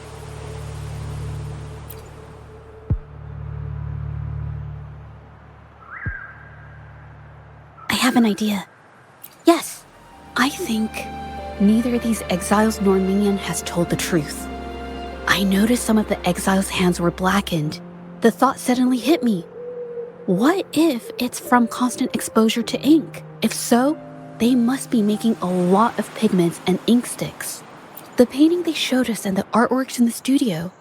I have an idea. Yes, I think neither these exiles nor Mingyan has told the truth. I noticed some of the exiles' hands were blackened. The thought suddenly hit me. What if it's from constant exposure to ink? If so, they must be making a lot of pigments and ink sticks. The painting they showed us and the artworks in the studio,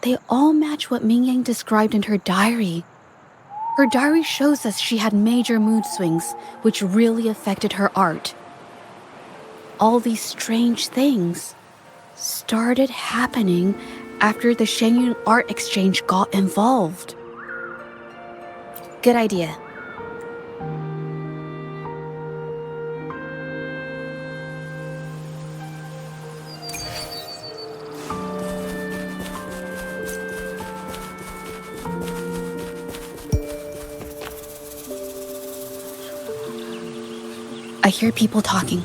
they all match what Mingyang described in her diary. Her diary shows us she had major mood swings, which really affected her art. All these strange things started happening after the Shenyun Art Exchange got involved. Good idea. I hear people talking.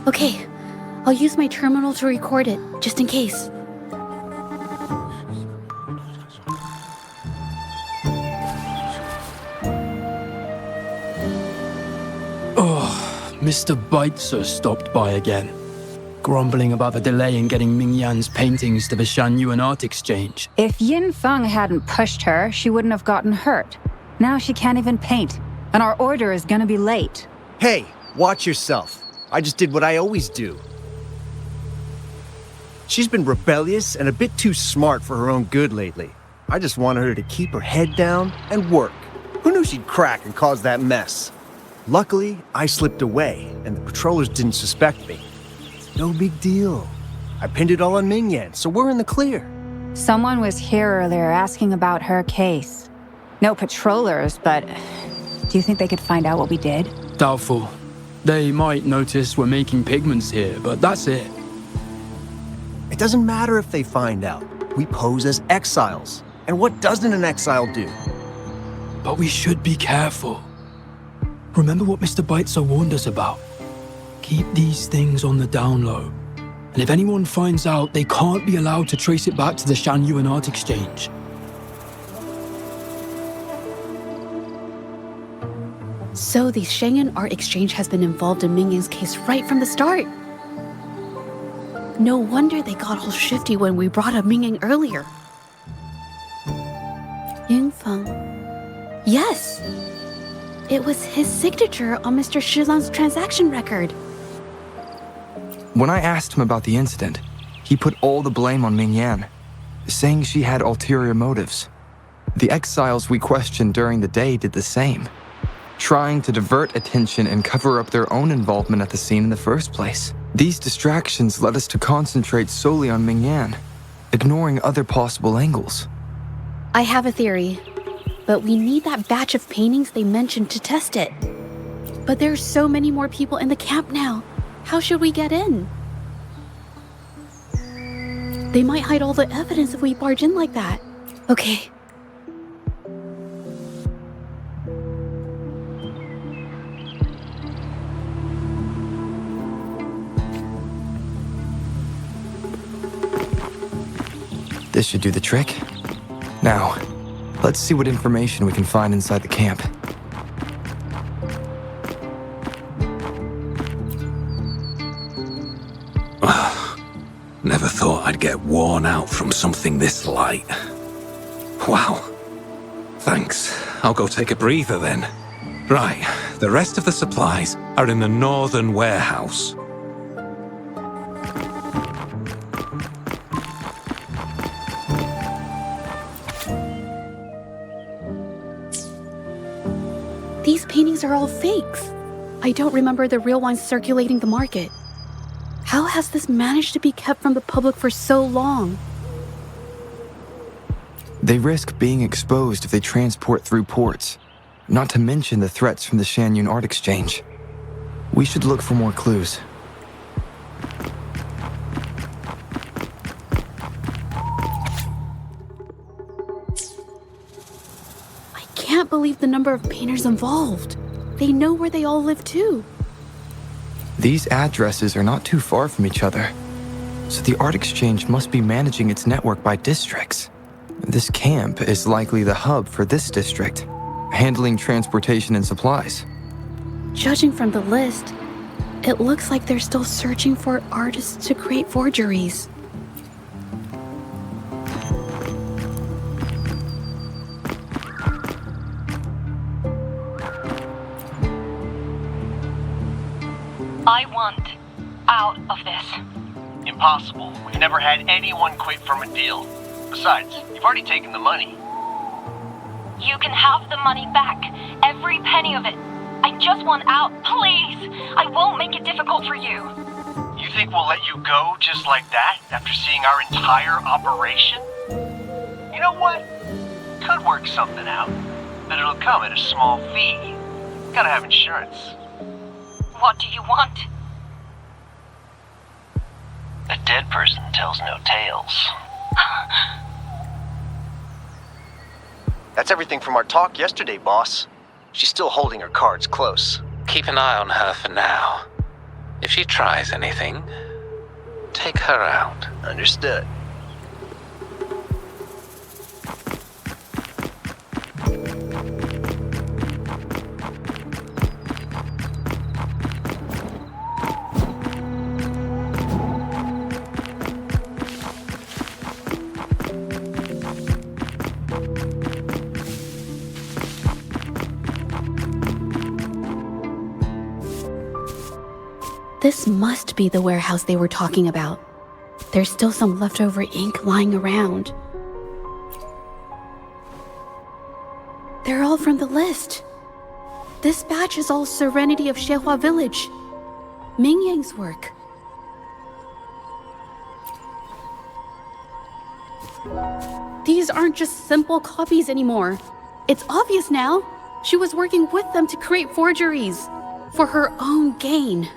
Okay, I'll use my terminal to record it, just in case. Mr. Beitzer stopped by again, grumbling about the delay in getting Mingyan's paintings to the Shanyuan Art Exchange. If Yin Feng hadn't pushed her, she wouldn't have gotten hurt. Now she can't even paint, and our order is gonna be late. Hey, watch yourself. I just did what I always do. She's been rebellious and a bit too smart for her own good lately. I just wanted her to keep her head down and work. Who knew she'd crack and cause that mess? Luckily, I slipped away, and the patrollers didn't suspect me. No big deal. I pinned it all on Mingyan, so we're in the clear. Someone was here earlier asking about her case. No patrollers, but do you think they could find out what we did? Doubtful. They might notice we're making pigments here, but that's it. It doesn't matter if they find out. We pose as exiles. And what doesn't an exile do? But we should be careful. Remember what Mr. Beitzer warned us about. Keep these things on the down low. And if anyone finds out, they can't be allowed to trace it back to the Shanyuan Art Exchange. So the Shenyun Art Exchange has been involved in Mingyang's case right from the start. No wonder they got all shifty when we brought up Mingyang earlier. Yunfeng. Yes! It was his signature on Mr. Shizan's transaction record. When I asked him about the incident, he put all the blame on Mingyan, saying she had ulterior motives. The exiles we questioned during the day did the same, trying to divert attention and cover up their own involvement at the scene in the first place. These distractions led us to concentrate solely on Mingyan, ignoring other possible angles. I have a theory, but we need that batch of paintings they mentioned to test it. But there's so many more people in the camp now. How should we get in? They might hide all the evidence if we barge in like that. Okay. This should do the trick. Now, let's see what information we can find inside the camp. Never thought I'd get worn out from something this light. Wow. Thanks. I'll go take a breather then. Right, the rest of the supplies are in the northern warehouse. These paintings are all fakes. I don't remember the real ones circulating the market. How has this managed to be kept from the public for so long? They risk being exposed if they transport through ports, not to mention the threats from the Shanyun Art Exchange. We should look for more clues. I can't believe the number of painters involved. They know where they all live too. These addresses are not too far from each other, so the Art Exchange must be managing its network by districts. This camp is likely the hub for this district, handling transportation and supplies. Judging from the list, it looks like they're still searching for artists to create forgeries. I want out of this. Impossible. We've never had anyone quit from a deal. Besides, you've already taken the money. You can have the money back. Every penny of it. I just want out. Please! I won't make it difficult for you. You think we'll let you go just like that after seeing our entire operation? You know what? Could work something out. But it'll come at a small fee. Gotta have insurance. What do you want? A dead person tells no tales. That's everything from our talk yesterday, boss. She's still holding her cards close. Keep an eye on her for now. If she tries anything, take her out. Understood. This must be the warehouse they were talking about. There's still some leftover ink lying around. They're all from the list. This batch is all Serenity of Xehua Village. Ming Yang's work. These aren't just simple copies anymore. It's obvious now. She was working with them to create forgeries for her own gain.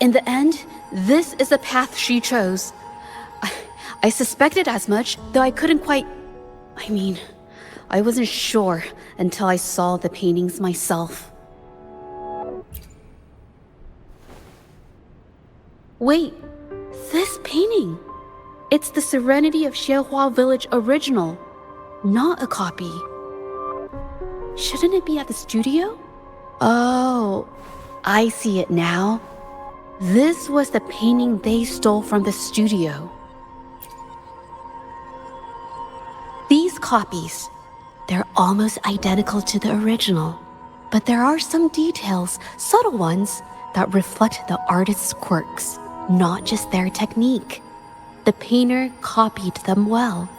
In the end, this is the path she chose. I suspected as much, though I couldn't quite... I wasn't sure until I saw the paintings myself. Wait, this painting. It's the Serenity of Xehua Village original, not a copy. Shouldn't it be at the studio? Oh, I see it now. This was the painting they stole from the studio. These copies, they're almost identical to the original, but there are some details, subtle ones, that reflect the artist's quirks, not just their technique. The painter copied them well.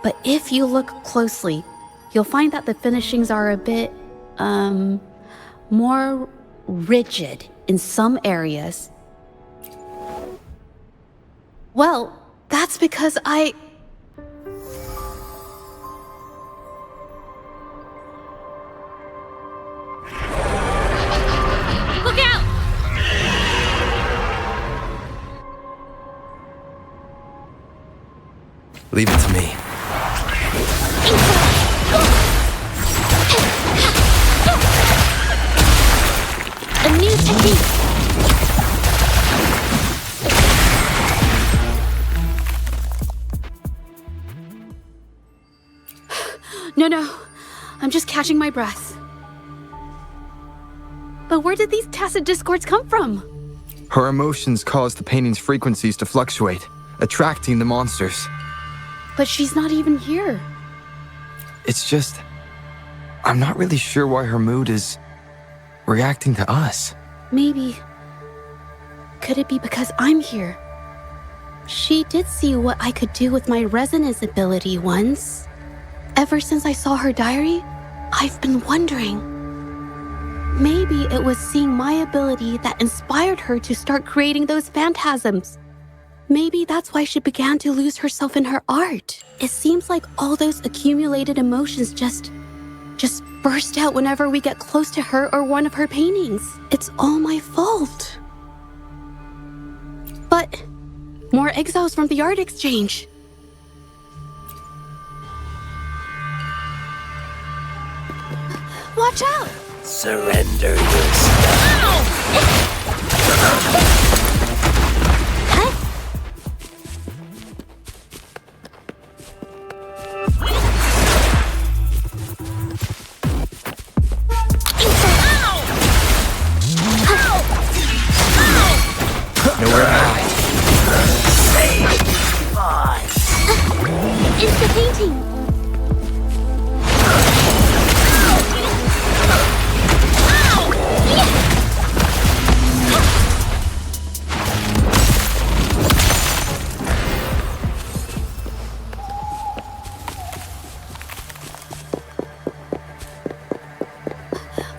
But if you look closely, you'll find that the finishings are a bit, more rigid in some areas. Well, that's because I... Look out! Leave it to me. A new technique! No. I'm just catching my breath. But where did these tacit discords come from? Her emotions cause the painting's frequencies to fluctuate, attracting the monsters. But she's not even here. It's just... I'm not really sure why her mood is reacting to us. Maybe. Could it be because I'm here? She did see what I could do with my resonance ability once. Ever since I saw her diary, I've been wondering. Maybe it was seeing my ability that inspired her to start creating those phantasms. Maybe that's why she began to lose herself in her art. It seems like all those accumulated emotions just burst out whenever we get close to her or one of her paintings. It's all my fault. But more exiles from the art exchange. Watch out! Surrender yourself. Nowhere to hide. It's the painting!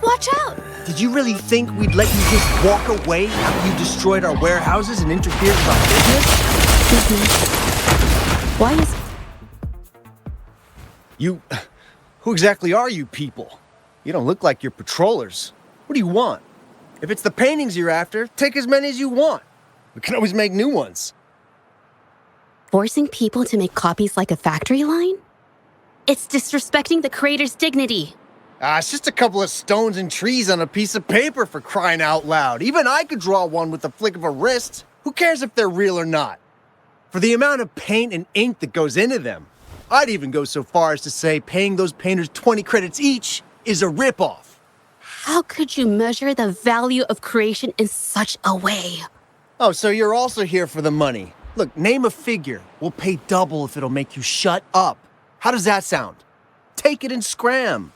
Watch out! Did you really think we'd let you just walk away after you destroyed our warehouses and interfered with our business? Why is... You... Who exactly are you people? You don't look like you're patrollers. What do you want? If it's the paintings you're after, take as many as you want. We can always make new ones. Forcing people to make copies like a factory line? It's disrespecting the creator's dignity. It's just a couple of stones and trees on a piece of paper, for crying out loud. Even I could draw one with the flick of a wrist. Who cares if they're real or not? For the amount of paint and ink that goes into them, I'd even go so far as to say paying those painters 20 credits each is a ripoff. How could you measure the value of creation in such a way? Oh, so you're also here for the money. Look, name a figure. We'll pay double if it'll make you shut up. How does that sound? Take it and scram.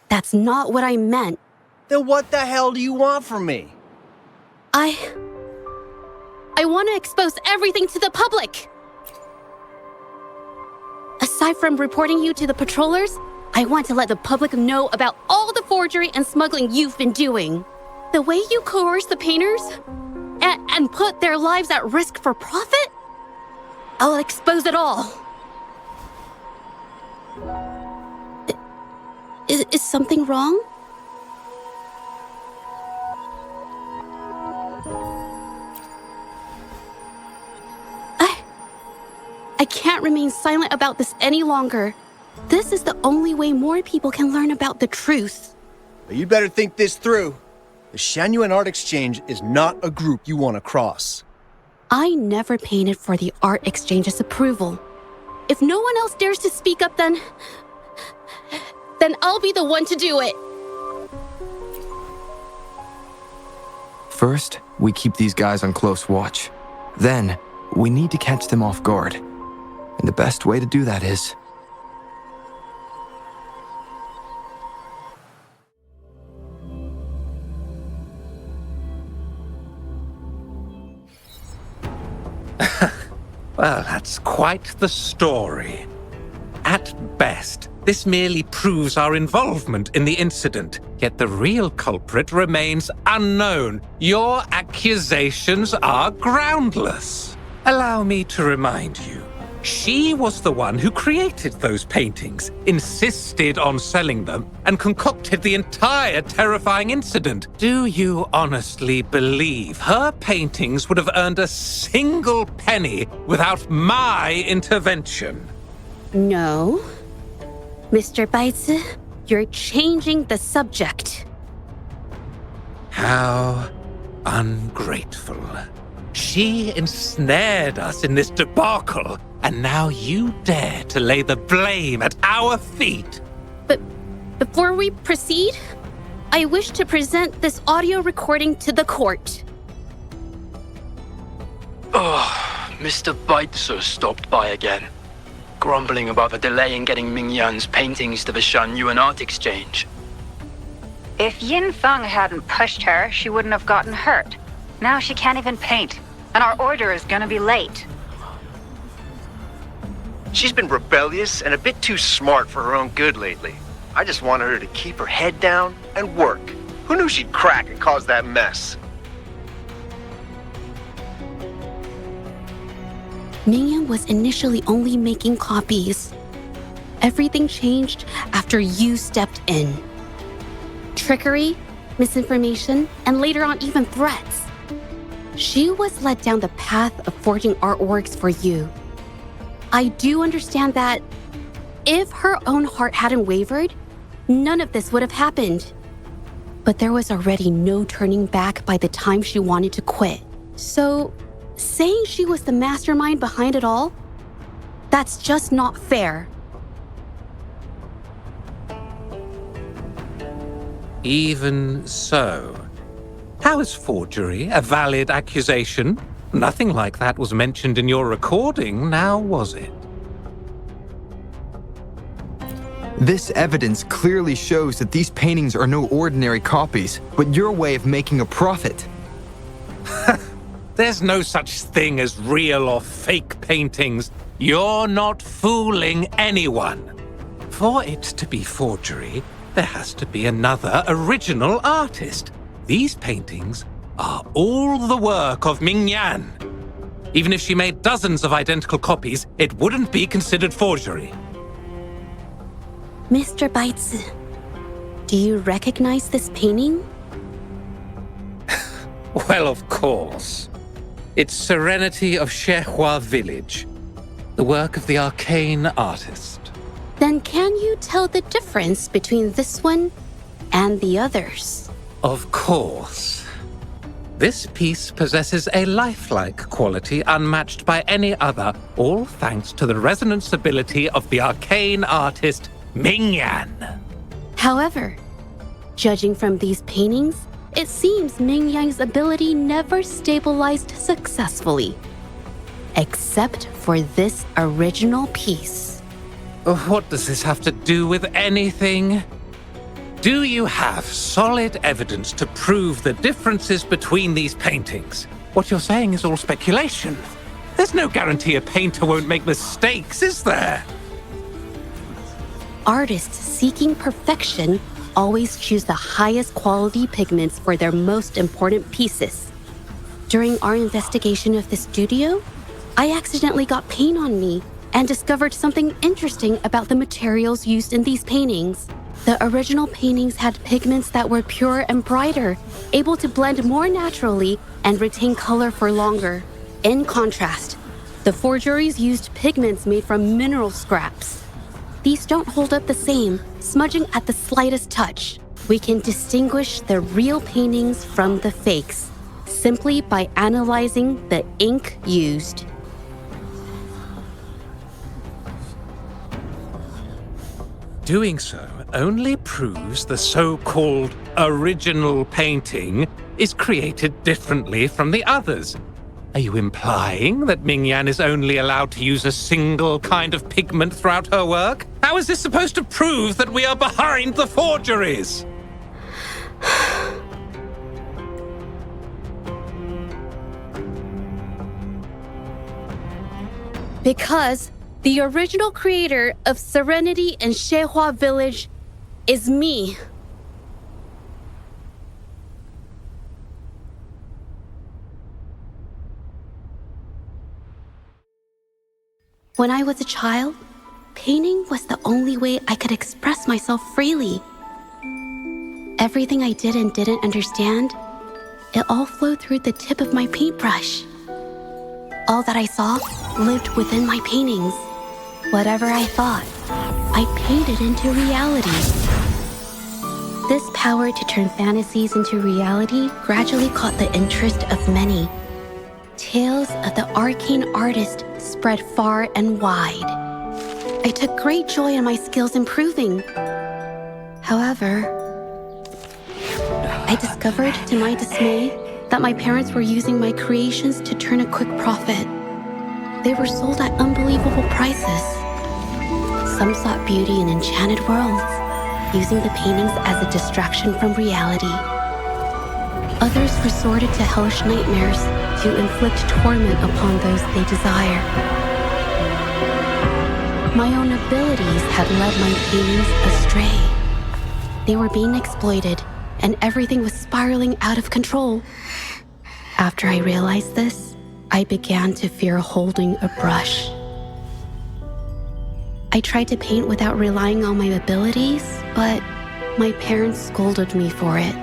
That's not what I meant. Then what the hell do you want from me? I want to expose everything to the public. Aside from reporting you to the patrollers, I want to let the public know about all the forgery and smuggling you've been doing. The way you coerce the painters and put their lives at risk for profit? I'll expose it all. Is something wrong? I can't remain silent about this any longer. This is the only way more people can learn about the truth. But you better think this through. The Shanyuan Art Exchange is not a group you want to cross. I never painted for the Art Exchange's approval. If no one else dares to speak up, then I'll be the one to do it. First, we keep these guys on close watch. Then, we need to catch them off guard. And the best way to do that is... Well, that's quite the story. At best, this merely proves our involvement in the incident, yet the real culprit remains unknown. Your accusations are groundless. Allow me to remind you, she was the one who created those paintings, insisted on selling them, and concocted the entire terrifying incident. Do you honestly believe her paintings would have earned a single penny without my intervention? No. Mr. Baitsu, you're changing the subject. How ungrateful. She ensnared us in this debacle, and now you dare to lay the blame at our feet. But before we proceed, I wish to present this audio recording to the court. Mr. Baitsu stopped by again, grumbling about the delay in getting Mingyan's paintings to the Shanyuan Art Exchange. If Yin Feng hadn't pushed her, she wouldn't have gotten hurt. Now she can't even paint, and our order is gonna be late. She's been rebellious and a bit too smart for her own good lately. I just wanted her to keep her head down and work. Who knew she'd crack and cause that mess? Mingyan was initially only making copies. Everything changed after you stepped in. Trickery, misinformation, and later on even threats. She was led down the path of forging artworks for you. I do understand that if her own heart hadn't wavered, none of this would have happened. But there was already no turning back by the time she wanted to quit. So, saying she was the mastermind behind it all, that's just not fair. Even so, how is forgery a valid accusation? Nothing like that was mentioned in your recording, now was it? This evidence clearly shows that these paintings are no ordinary copies, but your way of making a profit. There's no such thing as real or fake paintings. You're not fooling anyone. For it to be forgery, there has to be another original artist. These paintings are all the work of Mingyan. Even if she made dozens of identical copies, it wouldn't be considered forgery. Mr. Baitsu, do you recognize this painting? Well, of course. It's Serenity of Zhezhi Village, the work of the arcane artist. Then can you tell the difference between this one and the others? Of course. This piece possesses a lifelike quality unmatched by any other, all thanks to the resonance ability of the arcane artist, Mingyan. However, judging from these paintings, it seems Mingyang's ability never stabilized successfully. Except for this original piece. What does this have to do with anything? Do you have solid evidence to prove the differences between these paintings? What you're saying is all speculation. There's no guarantee a painter won't make mistakes, is there? Artists seeking perfection always choose the highest quality pigments for their most important pieces. During our investigation of the studio, I accidentally got paint on me and discovered something interesting about the materials used in these paintings. The original paintings had pigments that were pure and brighter, able to blend more naturally and retain color for longer. In contrast, the forgeries used pigments made from mineral scraps. These don't hold up the same, smudging at the slightest touch. We can distinguish the real paintings from the fakes, simply by analyzing the ink used. Doing so only proves the so-called original painting is created differently from the others. Are you implying that Mingyan is only allowed to use a single kind of pigment throughout her work? How is this supposed to prove that we are behind the forgeries? Because the original creator of Serenity and Zhezhi Village is me. When I was a child, painting was the only way I could express myself freely. Everything I did and didn't understand, it all flowed through the tip of my paintbrush. All that I saw lived within my paintings. Whatever I thought, I painted into reality. This power to turn fantasies into reality gradually caught the interest of many. Tales of the arcane artist spread far and wide. I took great joy in my skills improving. However, I discovered, to my dismay, that my parents were using my creations to turn a quick profit. They were sold at unbelievable prices. Some sought beauty in enchanted worlds, using the paintings as a distraction from reality. Others resorted to hellish nightmares to inflict torment upon those they desire. My own abilities had led my paintings astray. They were being exploited, and everything was spiraling out of control. After I realized this, I began to fear holding a brush. I tried to paint without relying on my abilities, but my parents scolded me for it.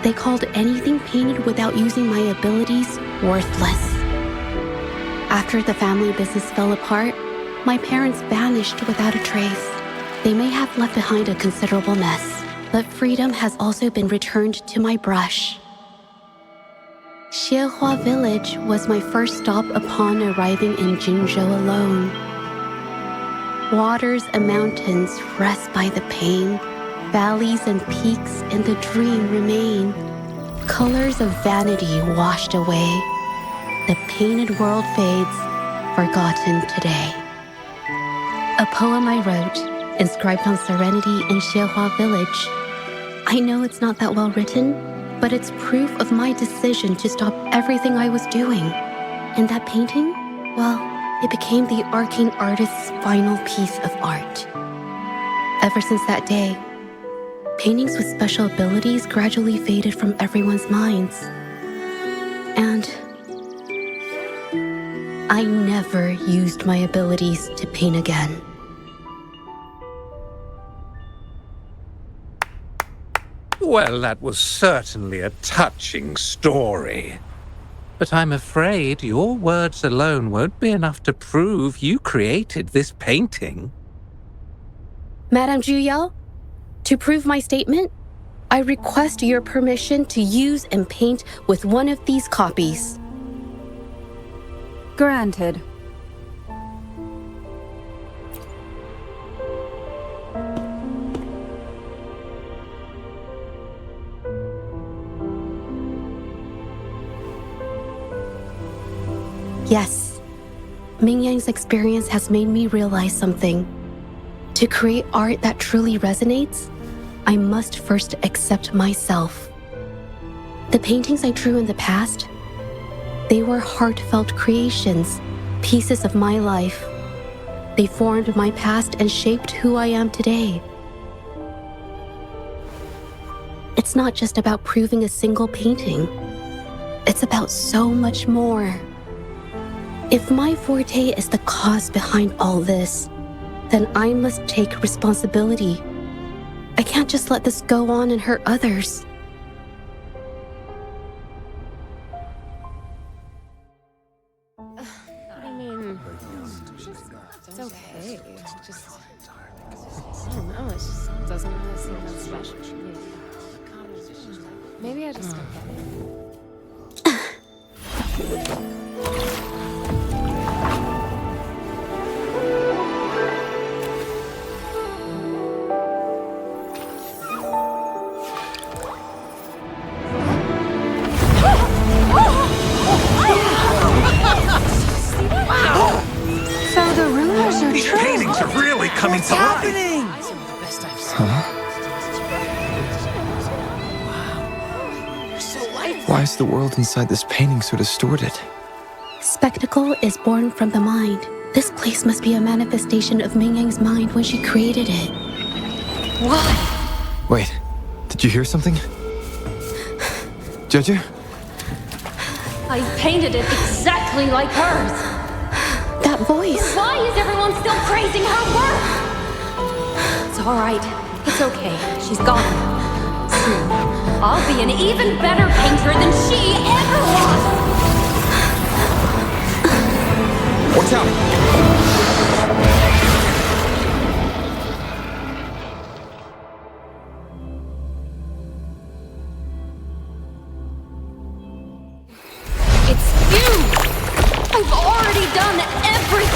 They called anything painted without using my abilities worthless. After the family business fell apart, my parents vanished without a trace. They may have left behind a considerable mess, but freedom has also been returned to my brush. Xiehua Village was my first stop upon arriving in Jinzhou alone. Waters and mountains rest by the pain. Valleys and peaks in the dream remain. Colors of vanity washed away. The painted world fades, forgotten today. A poem I wrote, inscribed on serenity in Xiehua Village. I know it's not that well written, but it's proof of my decision to stop everything I was doing. And that painting, well, it became the arcane artist's final piece of art. Ever since that day, paintings with special abilities gradually faded from everyone's minds. And I never used my abilities to paint again. Well, that was certainly a touching story. But I'm afraid your words alone won't be enough to prove you created this painting. Madame Zhu, to prove my statement, I request your permission to use and paint with one of these copies. Granted. Yes, Ming Yang's experience has made me realize something. To create art that truly resonates, I must first accept myself. The paintings I drew in the past, they were heartfelt creations, pieces of my life. They formed my past and shaped who I am today. It's not just about proving a single painting. It's about so much more. If my forte is the cause behind all this, then I must take responsibility. I can't just let this go on and hurt others. I mean, it's okay. It just, I don't know, it just doesn't really seem that special to me. Maybe I just don't get it. So the rumors are These true. paintings are really coming to life. Why is the world inside this painting so distorted? Spectacle is born from the mind. This place must be a manifestation of Ming Yang's mind when she created it. Why? Wait, did you hear something? Zhezhi? I painted it exactly like hers. That voice. Why is everyone still praising her work? It's all right. It's okay. She's gone. Soon, I'll be an even better painter than she ever was. Watch out! It's you! I've already done everything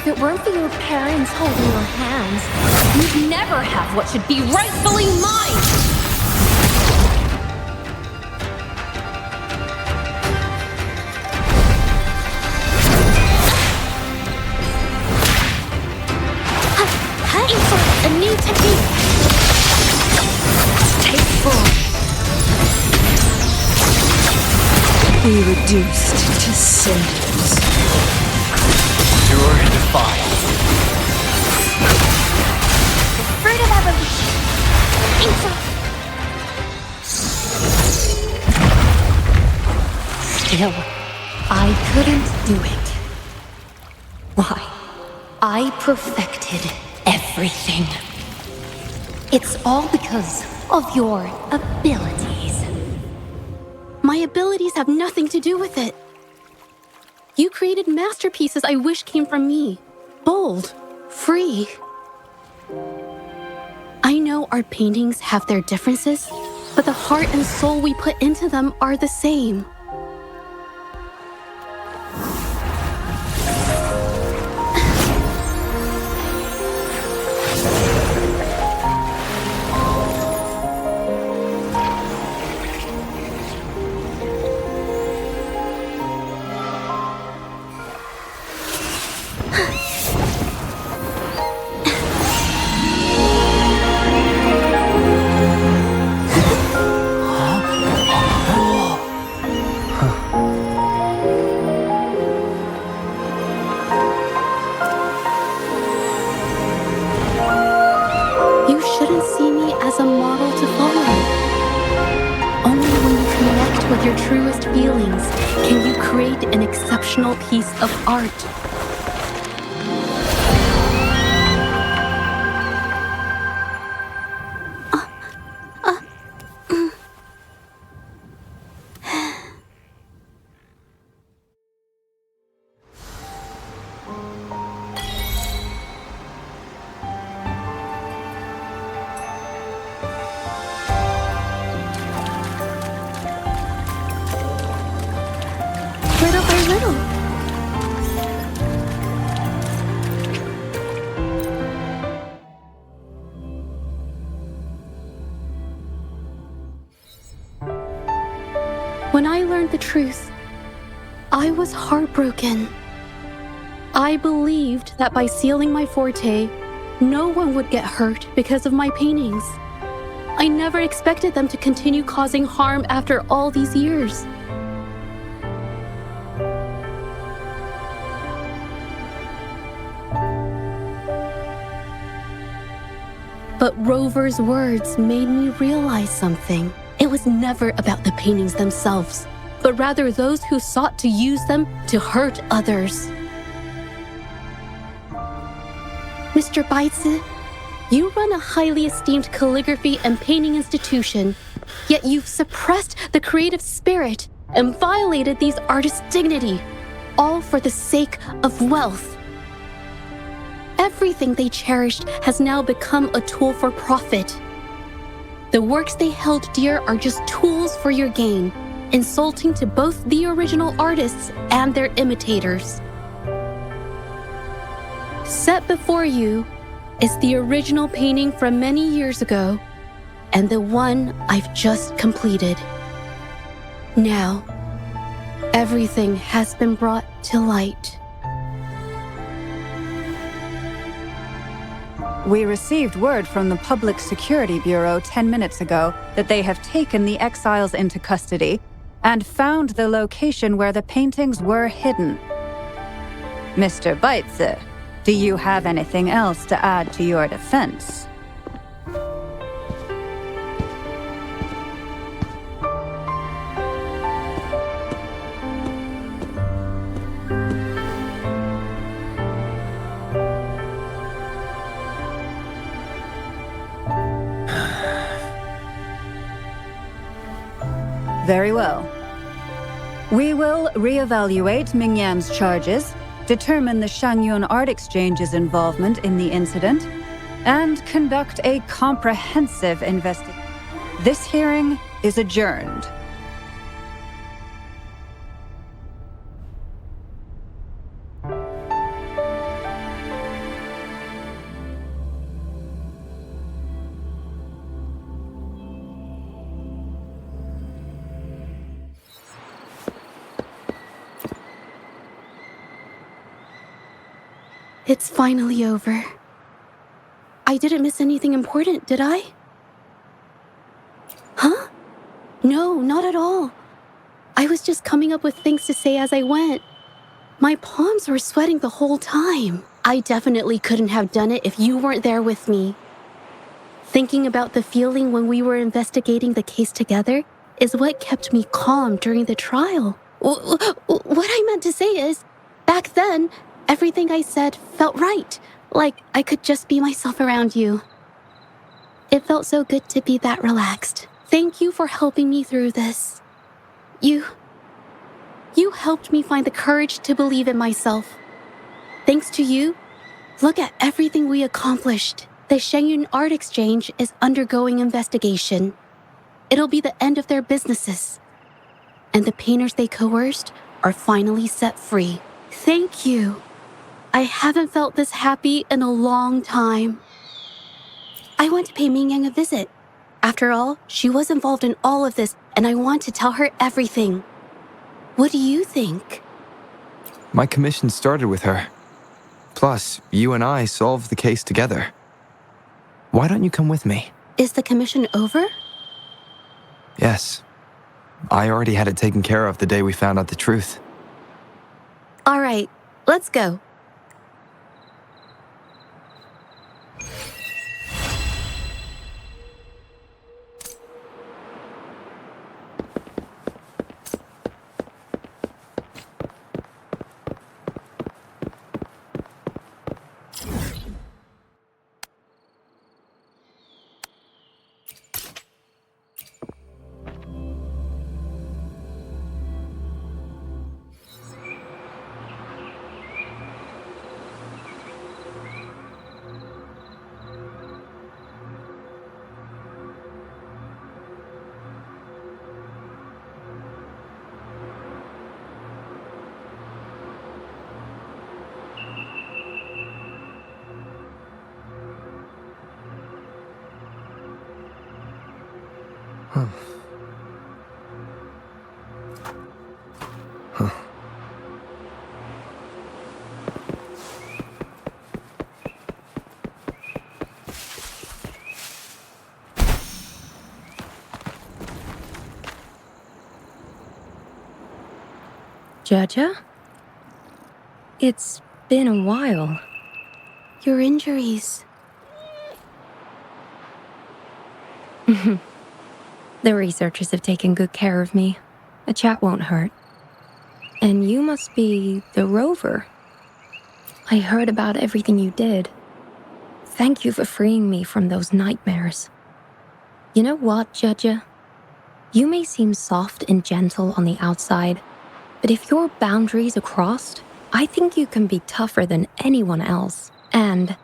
If it weren't for your parents holding your hands, you'd never have what should be rightfully mine! A new technique! Take 4. Be reduced to cinders. Endure and defy. Fruit of evolution. Still, I couldn't do it. Why? I perfected everything. It's all because of your abilities. My abilities have nothing to do with it. You created masterpieces I wish came from me. Bold, free. I know art paintings have their differences, but the heart and soul we put into them are the same. You shouldn't see me as a model to follow. Only when you connect with your truest feelings can you create an exceptional piece of art. Little by little. When I learned the truth, I was heartbroken. I believed that by sealing my forte, no one would get hurt because of my paintings. I never expected them to continue causing harm after all these years. But Rover's words made me realize something. It was never about the paintings themselves, but rather those who sought to use them to hurt others. Mr. Baitsu, you run a highly esteemed calligraphy and painting institution, yet you've suppressed the creative spirit and violated these artists' dignity, all for the sake of wealth. Everything they cherished has now become a tool for profit. The works they held dear are just tools for your gain, insulting to both the original artists and their imitators. Set before you is the original painting from many years ago, and the one I've just completed. Now, everything has been brought to light. We received word from the Public Security Bureau 10 minutes ago that they have taken the exiles into custody and found the location where the paintings were hidden. Mr. Baitsu, do you have anything else to add to your defense? Very well. We will reevaluate Mingyan's charges, determine the Shanyun Art Exchange's involvement in the incident, and conduct a comprehensive investigation. This hearing is adjourned. It's finally over. I didn't miss anything important, did I? Huh? No, not at all. I was just coming up with things to say as I went. My palms were sweating the whole time. I definitely couldn't have done it if you weren't there with me. Thinking about the feeling when we were investigating the case together is what kept me calm during the trial. What I meant to say is, back then, everything I said felt right, like I could just be myself around you. It felt so good to be that relaxed. Thank you for helping me through this. You helped me find the courage to believe in myself. Thanks to you, look at everything we accomplished. The Shenyun Art Exchange is undergoing investigation. It'll be the end of their businesses. And the painters they coerced are finally set free. Thank you. I haven't felt this happy in a long time. I want to pay Mingyang a visit. After all, she was involved in all of this, and I want to tell her everything. What do you think? My commission started with her. Plus, you and I solved the case together. Why don't you come with me? Is the commission over? Yes. I already had it taken care of the day we found out the truth. All right, let's go. Zhezhi? It's been a while. Your injuries. The researchers have taken good care of me. A chat won't hurt. And you must be the rover. I heard about everything you did. Thank you for freeing me from those nightmares. You know what, Zhezhi? You may seem soft and gentle on the outside, but if your boundaries are crossed, I think you can be tougher than anyone else. And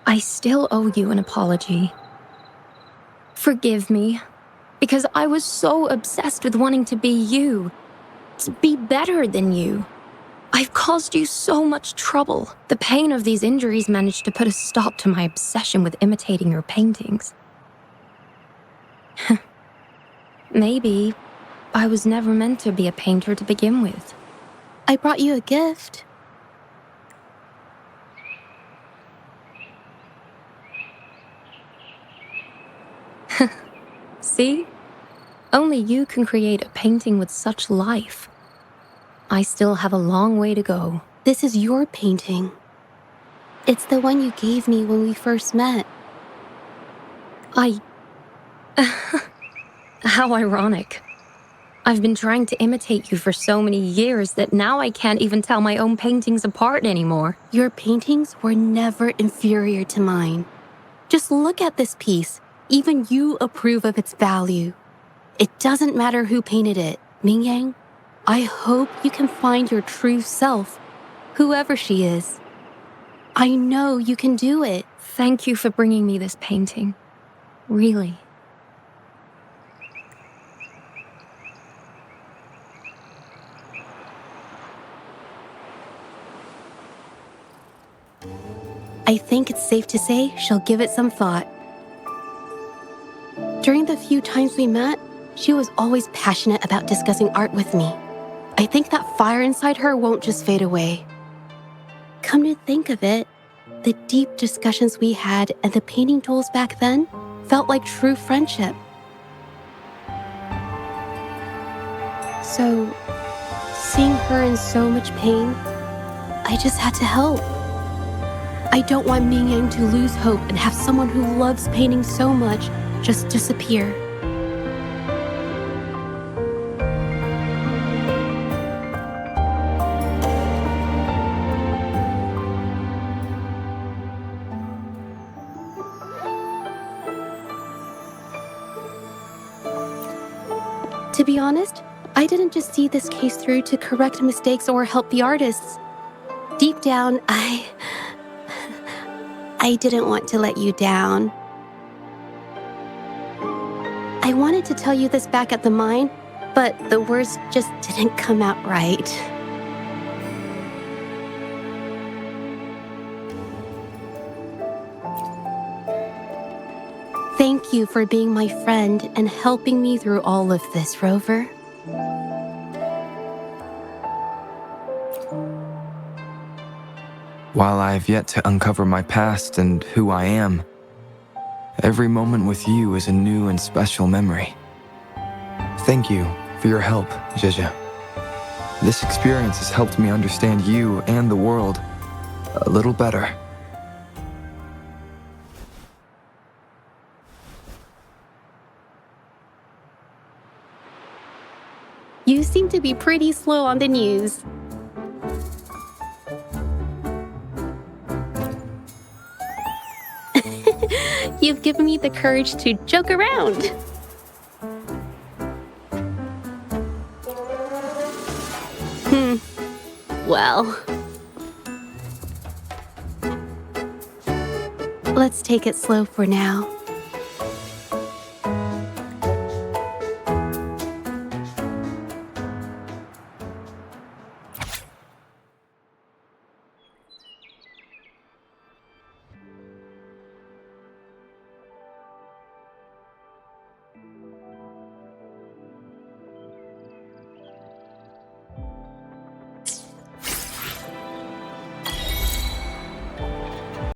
I still owe you an apology. Forgive me, because I was so obsessed with wanting to be you, to be better than you. I've caused you so much trouble. The pain of these injuries managed to put a stop to my obsession with imitating your paintings. Maybe I was never meant to be a painter to begin with. I brought you a gift. See? Only you can create a painting with such life. I still have a long way to go. This is your painting. It's the one you gave me when we first met. How ironic. I've been trying to imitate you for so many years that now I can't even tell my own paintings apart anymore. Your paintings were never inferior to mine. Just look at this piece. Even you approve of its value. It doesn't matter who painted it. Mingyang, I hope you can find your true self, whoever she is. I know you can do it. Thank you for bringing me this painting. Really. I think it's safe to say she'll give it some thought. During the few times we met, she was always passionate about discussing art with me. I think that fire inside her won't just fade away. Come to think of it, the deep discussions we had and the painting duels back then felt like true friendship. So, seeing her in so much pain, I just had to help. I don't want Mingyang to lose hope and have someone who loves painting so much just disappear. To be honest, I didn't just see this case through to correct mistakes or help the artists. Deep down, I didn't want to let you down. I wanted to tell you this back at the mine, but the words just didn't come out right. Thank you for being my friend and helping me through all of this, Rover. While I have yet to uncover my past and who I am, every moment with you is a new and special memory. Thank you for your help, Zhezhi. This experience has helped me understand you and the world a little better. You seem to be pretty slow on the news. You've given me the courage to joke around. Well, let's take it slow for now.